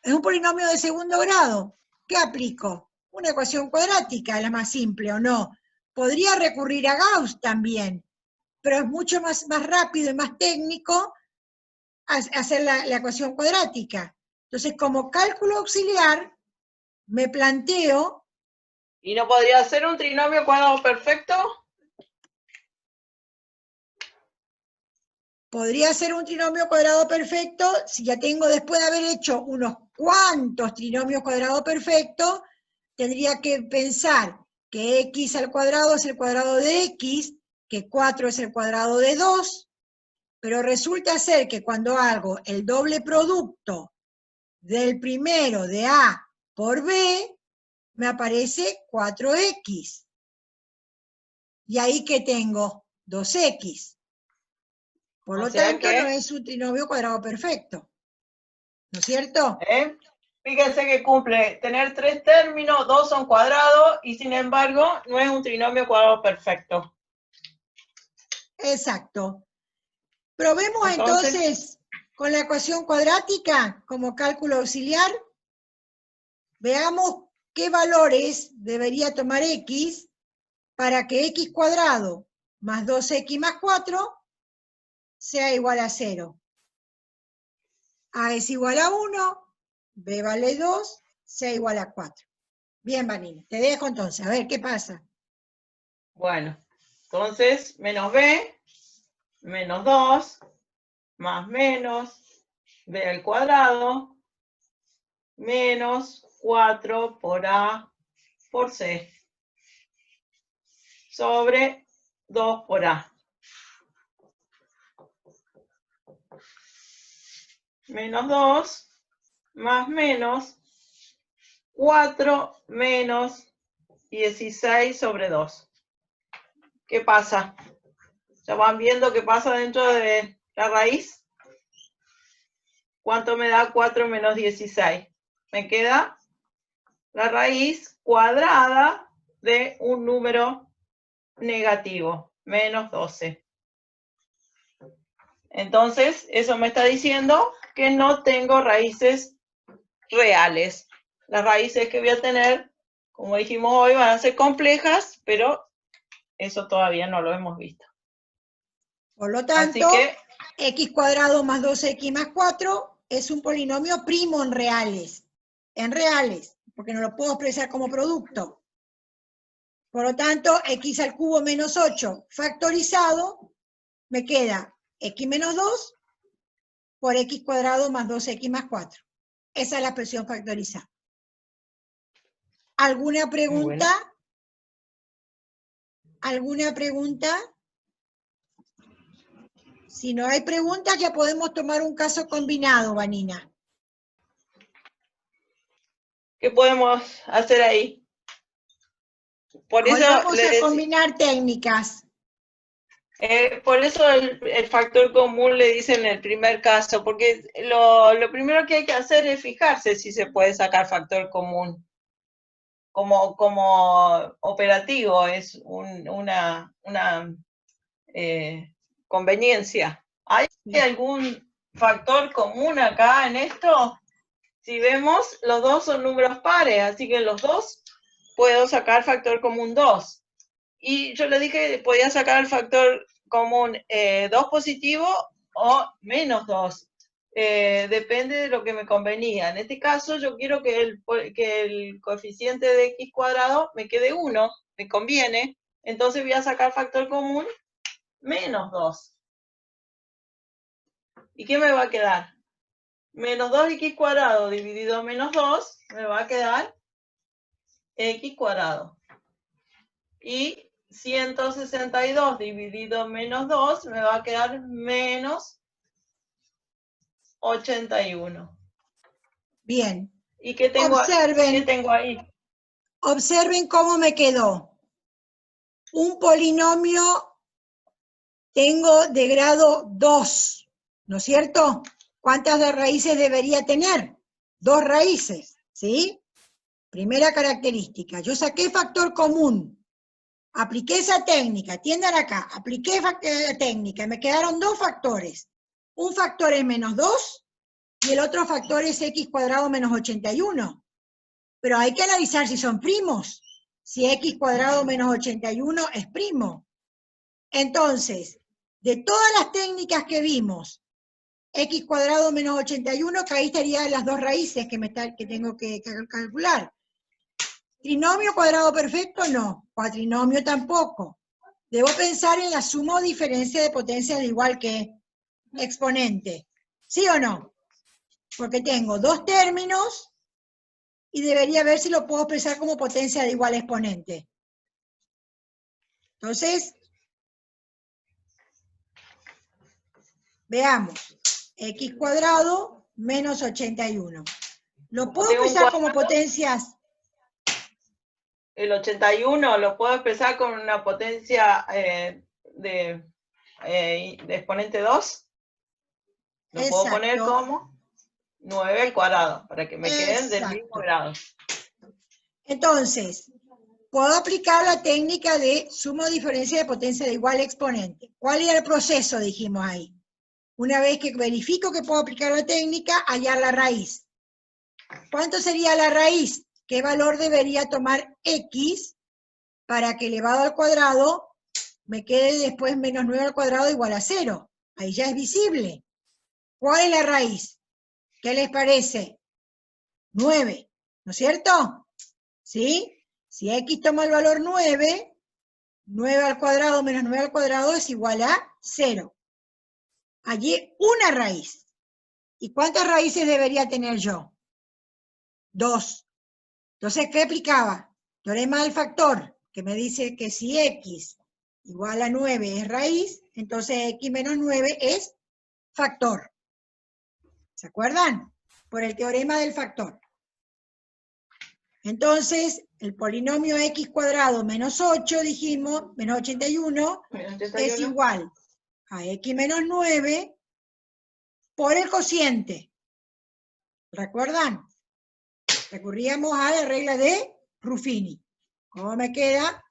Speaker 1: Es un polinomio de segundo grado. ¿Qué aplico? Una ecuación cuadrática, la más simple, ¿o no? Podría recurrir a Gauss también, pero es mucho más rápido y más técnico hacer la ecuación cuadrática. Entonces, como cálculo auxiliar, me planteo...
Speaker 2: ¿Y no podría ser un trinomio cuadrado perfecto?
Speaker 1: Podría ser un trinomio cuadrado perfecto si ya tengo, después de haber hecho unos cuantos trinomios cuadrados perfectos, tendría que pensar que x al cuadrado es el cuadrado de x, que 4 es el cuadrado de 2, pero resulta ser que cuando hago el doble producto del primero de A por B, me aparece 4x. Y ahí que tengo 2x. Por lo tanto, no es un trinomio cuadrado perfecto. ¿No es cierto?
Speaker 2: Fíjense que cumple tener 3 términos, 2 son cuadrados, y sin embargo, no es un trinomio cuadrado perfecto.
Speaker 1: Exacto. Probemos entonces con la ecuación cuadrática como cálculo auxiliar. Veamos qué valores debería tomar x para que x cuadrado más 2x más 4 sea igual a 0. A es igual a 1, b vale 2, c igual a 4. Bien, Vanina, te dejo entonces. A ver, ¿qué pasa?
Speaker 2: Bueno, entonces, menos b, menos 2, más menos, b al cuadrado, menos 4 por a por c, sobre 2 por a. Menos 2, más menos, 4 menos 16 sobre 2. ¿Qué pasa? ¿Ya van viendo qué pasa dentro de la raíz? ¿Cuánto me da 4 menos 16? Me queda la raíz cuadrada de un número negativo, menos 12. Entonces, eso me está diciendo que no tengo raíces reales. Las raíces que voy a tener, como dijimos hoy, van a ser complejas, pero eso todavía no lo hemos visto.
Speaker 1: Por lo tanto, x cuadrado más 2x más 4 es un polinomio primo en reales. En reales, porque no lo puedo expresar como producto. Por lo tanto, x al cubo menos 8 factorizado, me queda x menos 2 por x cuadrado más 2x más 4. Esa es la expresión factorizada. ¿Alguna pregunta?
Speaker 2: Bueno.
Speaker 1: ¿Alguna pregunta? Si no hay preguntas, ya podemos tomar un caso combinado, Vanina.
Speaker 2: ¿Qué podemos hacer ahí? Por
Speaker 1: Hoy
Speaker 2: eso
Speaker 1: vamos a combinar técnicas.
Speaker 2: Por eso el factor común le dicen en el primer caso, porque lo primero que hay que hacer es fijarse si se puede sacar factor común como operativo, es una conveniencia. ¿Hay algún factor común acá en esto? Si vemos, los dos son números pares, así que los dos puedo sacar factor común 2. Y yo le dije que podía sacar el factor común 2 positivo o menos 2. Depende de lo que me convenía. En este caso, yo quiero que el coeficiente de x cuadrado me quede 1, me conviene. Entonces voy a sacar factor común menos 2. ¿Y qué me va a quedar? Menos 2x cuadrado dividido menos 2 me va a quedar x cuadrado. Y 162 dividido menos 2 me va a quedar menos 81.
Speaker 1: Bien.
Speaker 2: ¿Y qué tengo, qué tengo ahí?
Speaker 1: Observen cómo me quedó. Un polinomio tengo de grado 2, ¿no es cierto? ¿Cuántas de raíces debería tener? 2 raíces, ¿sí? Primera característica. Yo saqué factor común. Apliqué esa técnica, atiendan acá, apliqué técnica y me quedaron 2 factores. Un factor es menos 2 y el otro factor es x cuadrado menos 81. Pero hay que analizar si son primos. Si x cuadrado menos 81 es primo. Entonces, de todas las técnicas que vimos, x cuadrado menos 81, que ahí estarían las 2 raíces que tengo que calcular. ¿Trinomio cuadrado perfecto? No. Cuatrinomio tampoco. Debo pensar en la suma o diferencia de potencias de igual que exponente. ¿Sí o no? Porque tengo 2 términos y debería ver si lo puedo expresar como potencia de igual exponente. Entonces, veamos, x cuadrado menos 81. ¿Lo puedo
Speaker 2: Tengo un
Speaker 1: expresar como
Speaker 2: cuadrado.
Speaker 1: potencias?
Speaker 2: El 81 lo puedo expresar con una potencia de exponente 2. Lo puedo poner
Speaker 1: Exacto.
Speaker 2: como 9 al cuadrado, para que me queden del mismo
Speaker 1: Exacto.
Speaker 2: grado.
Speaker 1: Entonces, puedo aplicar la técnica de suma o diferencia de potencia de igual exponente. ¿Cuál era el proceso, dijimos ahí? Una vez que verifico que puedo aplicar la técnica, hallar la raíz. ¿Cuánto sería la raíz? ¿Qué valor debería tomar x para que elevado al cuadrado me quede después menos 9 al cuadrado igual a 0? Ahí ya es visible. ¿Cuál es la raíz? ¿Qué les parece? 9, ¿no es cierto? ¿Sí? Si x toma el valor 9, 9 al cuadrado menos 9 al cuadrado es igual a 0. Allí una raíz. ¿Y cuántas raíces debería tener yo? 2. Entonces, ¿qué aplicaba? Teorema del factor, que me dice que si x igual a 9 es raíz, entonces x menos 9 es factor. ¿Se acuerdan? Por el teorema del factor. Entonces, el polinomio x cuadrado menos 8, dijimos, menos 81, es igual a x menos 9 por el cociente. ¿Recuerdan? Recurríamos a la regla de Ruffini. ¿Cómo me queda?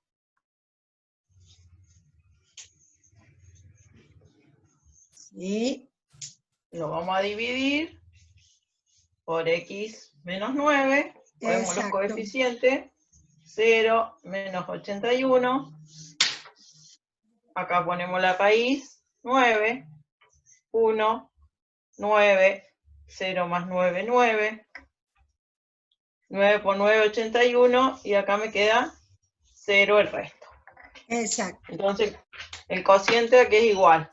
Speaker 1: Sí.
Speaker 2: Lo vamos a dividir por x menos 9. Ponemos los
Speaker 1: Exacto.
Speaker 2: coeficientes. 0 menos 81. Acá ponemos la raíz. 9. 1. 9. 0 más 9, 9. 9 por 9, 81. Y acá me queda 0 el resto.
Speaker 1: Exacto.
Speaker 2: Entonces, el cociente aquí es igual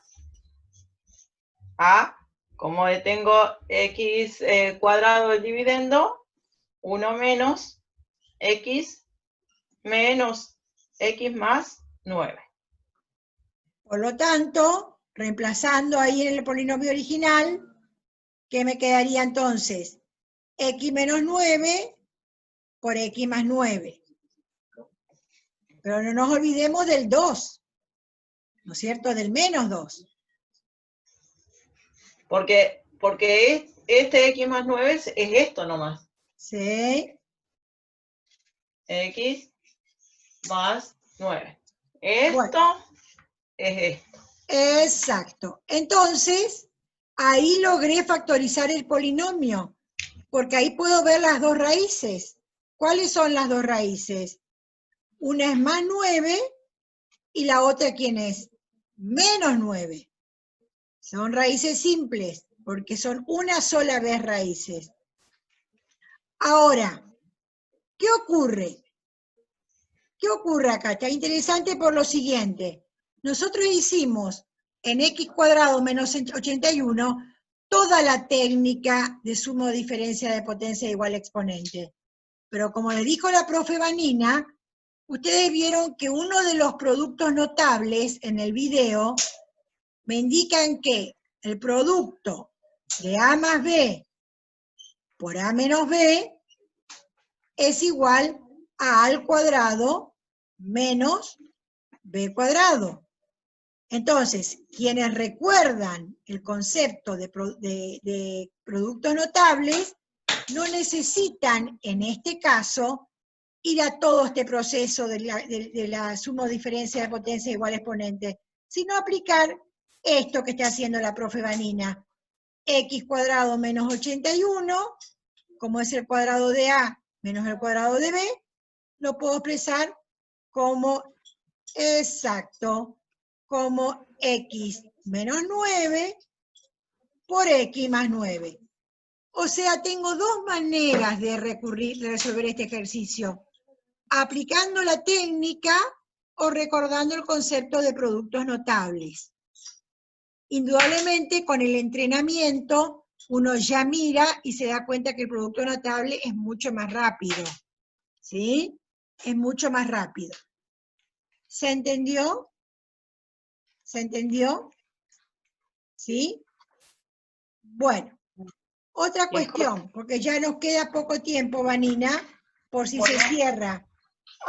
Speaker 2: a, como tengo x cuadrado del dividendo, 1 menos x menos x más 9.
Speaker 1: Por lo tanto, reemplazando ahí en el polinomio original, ¿qué me quedaría entonces? X menos 9 por x más 9. Pero no nos olvidemos del 2, ¿no es cierto? Del menos 2.
Speaker 2: Porque este x más 9 es esto nomás.
Speaker 1: ¿Sí?
Speaker 2: X más 9. Esto
Speaker 1: Bueno,
Speaker 2: es esto.
Speaker 1: exacto. Entonces, ahí logré factorizar el polinomio, porque ahí puedo ver las dos raíces. ¿Cuáles son las dos raíces? Una es más 9 y la otra, ¿quién es? Menos 9. Son raíces simples, porque son una sola vez raíces. Ahora, ¿qué ocurre? ¿Qué ocurre acá? Está interesante por lo siguiente. Nosotros hicimos en x cuadrado menos 81 toda la técnica de suma o diferencia de potencia igual a exponente. Pero como le dijo la profe Vanina, ustedes vieron que uno de los productos notables en el video me indican que el producto de A más B por A menos B es igual a al cuadrado menos B cuadrado. Entonces, quienes recuerdan el concepto de productos notables, no necesitan, en este caso, ir a todo este proceso de la suma o diferencia de potencia igual a exponente, sino aplicar esto que está haciendo la profe Vanina. X cuadrado menos 81, como es el cuadrado de A menos el cuadrado de B, lo puedo expresar como exacto, como x menos 9 por x más 9. O sea, tengo dos maneras de resolver este ejercicio. Aplicando la técnica o recordando el concepto de productos notables. Indudablemente, con el entrenamiento, uno ya mira y se da cuenta que el producto notable es mucho más rápido. ¿Sí? Es mucho más rápido. ¿Se entendió? ¿Se entendió? ¿Sí? Bueno, otra cuestión, porque ya nos queda poco tiempo, Vanina, por si se cierra.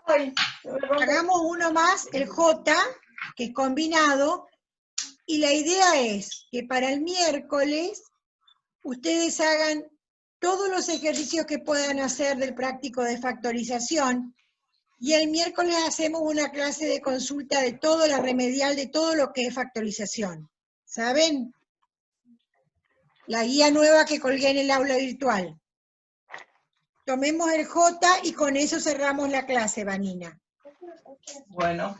Speaker 2: Ay,
Speaker 1: Hagamos uno más, el J, que es combinado, y la idea es que para el miércoles ustedes hagan todos los ejercicios que puedan hacer del práctico de factorización, y el miércoles hacemos una clase de consulta de todo, la remedial de todo lo que es factorización. ¿Saben? La guía nueva que colgué en el aula virtual. Tomemos el J y con eso cerramos la clase, Vanina.
Speaker 2: bueno.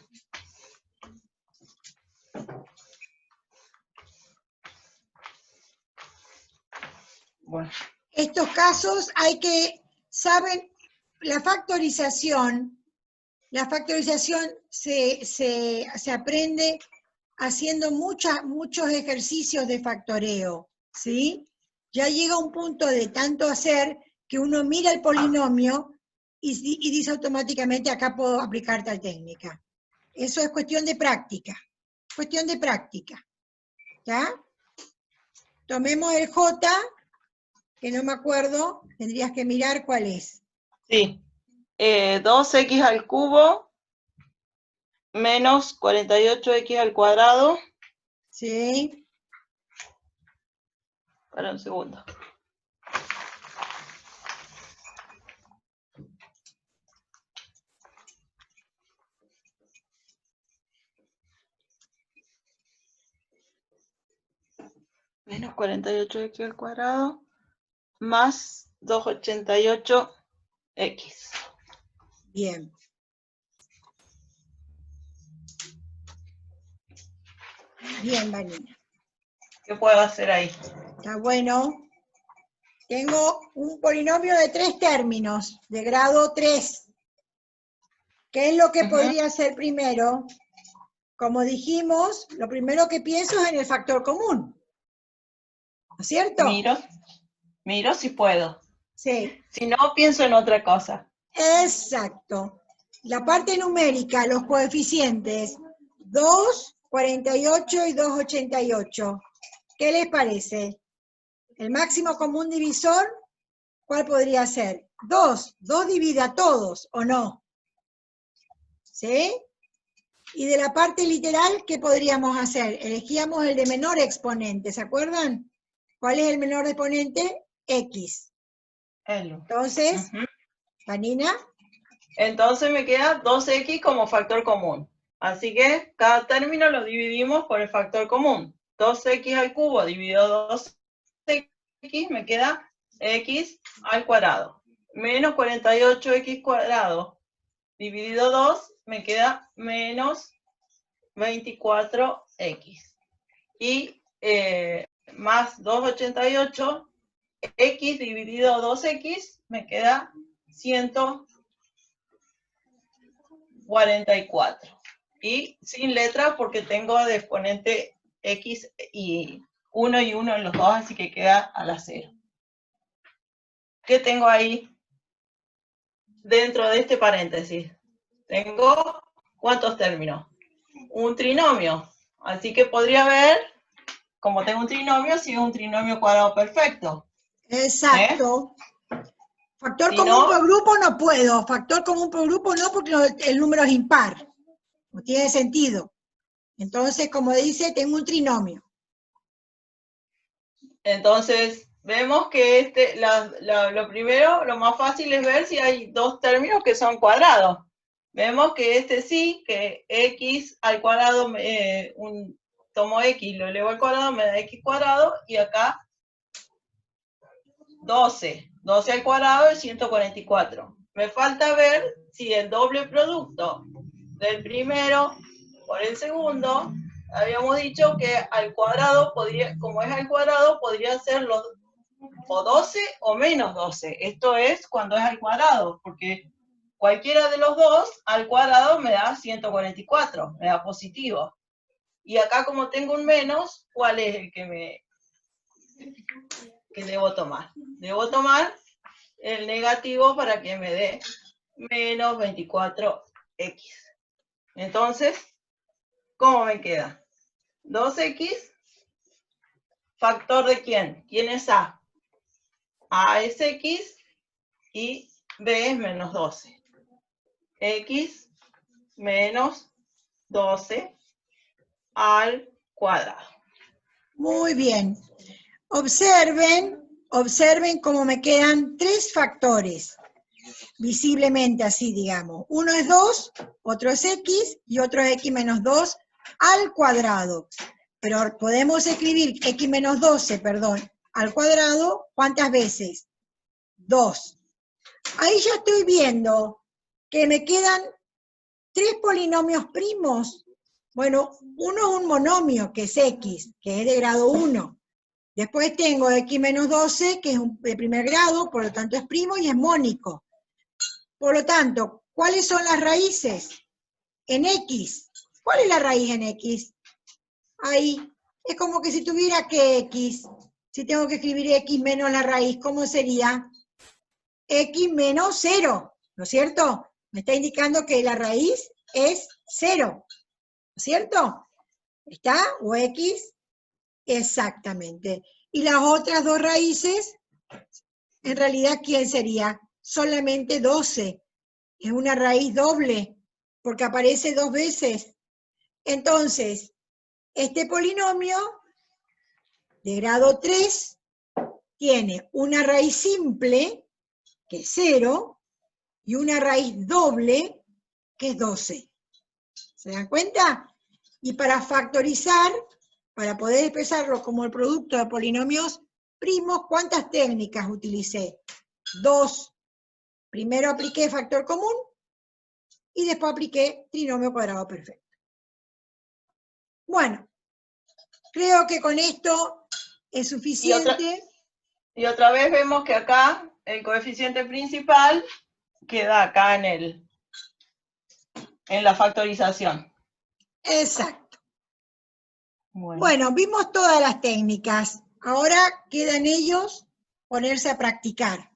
Speaker 2: Bueno.
Speaker 1: Estos casos hay que, ¿saben? La factorización se aprende haciendo muchos ejercicios de factoreo, ¿sí? Ya llega un punto de tanto hacer que uno mira el polinomio y dice automáticamente, acá puedo aplicar tal técnica. Eso es cuestión de práctica, ¿ya? Tomemos el J, que no me acuerdo, tendrías que mirar cuál es.
Speaker 2: Sí, 2x al cubo menos 48x al cuadrado.
Speaker 1: Sí.
Speaker 2: Para un segundo. Menos 48x al cuadrado más 288x.
Speaker 1: Bien. Bien, Vanina.
Speaker 2: ¿Qué puedo hacer ahí?
Speaker 1: Está bueno. Tengo un polinomio de 3 términos, de grado 3. ¿Qué es lo que podría ser primero? Como dijimos, lo primero que pienso es en el factor común. ¿No es cierto?
Speaker 2: Miro si puedo.
Speaker 1: Sí.
Speaker 2: Si no, pienso en otra cosa.
Speaker 1: Exacto. La parte numérica, los coeficientes, 2, 48 y 288. ¿Qué les parece? ¿El máximo común divisor? ¿Cuál podría ser? 2. 2 divide a todos, ¿o no? ¿Sí? Y de la parte literal, ¿qué podríamos hacer? Elegíamos el de menor exponente, ¿se acuerdan? ¿Cuál es el menor exponente? X. Entonces, Vanina.
Speaker 2: Entonces me queda 2x como factor común. Así que cada término lo dividimos por el factor común. 2x al cubo dividido 2x me queda x al cuadrado. Menos 48x cuadrado dividido 2 me queda menos 24x. Y más 288, x dividido 2x me queda 144. Y sin letra porque tengo de exponente x y 1 en los dos, así que queda a la 0. ¿Qué tengo ahí dentro de este paréntesis? Tengo, ¿cuántos términos? Un trinomio. Así que podría ver, como tengo un trinomio, si es un trinomio cuadrado perfecto.
Speaker 1: Exacto. Factor
Speaker 2: Si
Speaker 1: común
Speaker 2: no,
Speaker 1: por grupo no puedo. Factor común por grupo no, porque el número es impar. No tiene sentido. Entonces, como dice, tengo un trinomio.
Speaker 2: entonces vemos que lo primero, lo más fácil es ver si hay dos términos que son cuadrados. Vemos que sí, que x al cuadrado, tomo x, lo elevo al cuadrado, me da x cuadrado, y acá 12 al cuadrado es 144. Me falta ver si el doble producto del primero por el segundo, habíamos dicho que al cuadrado podría, como es al cuadrado, podría ser los o 12 o menos 12. Esto es cuando es al cuadrado, porque cualquiera de los dos al cuadrado me da 144, me da positivo. Y acá como tengo un menos, ¿cuál es el que debo tomar? Debo tomar el negativo para que me dé menos 24x. Entonces, ¿cómo me queda? 2x, ¿factor de quién? ¿Quién es A? A es x y B es menos 12. X menos 12 al cuadrado.
Speaker 1: Muy bien. Observen cómo me quedan 3 factores, visiblemente así, digamos. Uno es 2, otro es x y otro es x menos 2 al cuadrado. Pero podemos escribir x menos 12, perdón, al cuadrado, ¿cuántas veces? 2. Ahí ya estoy viendo que me quedan 3 polinomios primos. Bueno, uno es un monomio, que es x, que es de grado 1. Después tengo x menos 12, que es de primer grado, por lo tanto es primo y es mónico. Por lo tanto, ¿cuáles son las raíces? En x. ¿Cuál es la raíz en x? Ahí. Es como que si tuviera que x. Si tengo que escribir x menos la raíz, ¿cómo sería? X menos 0, ¿no es cierto? Me está indicando que la raíz es 0, ¿no es cierto? ¿Está? O x, exactamente. Y las otras dos raíces, en realidad, ¿quién sería? Solamente 12. Es una raíz doble, porque aparece 2 veces. Entonces, este polinomio de grado 3 tiene una raíz simple, que es 0, y una raíz doble, que es 12. ¿Se dan cuenta? Y para factorizar, para poder expresarlo como el producto de polinomios primos, ¿cuántas técnicas utilicé? 2. Primero apliqué factor común y después apliqué trinomio cuadrado perfecto. Bueno, creo que con esto es suficiente.
Speaker 2: Y otra vez vemos que acá el coeficiente principal queda acá en la factorización.
Speaker 1: Exacto. Bueno, vimos todas las técnicas. Ahora queda en ellos ponerse a practicar.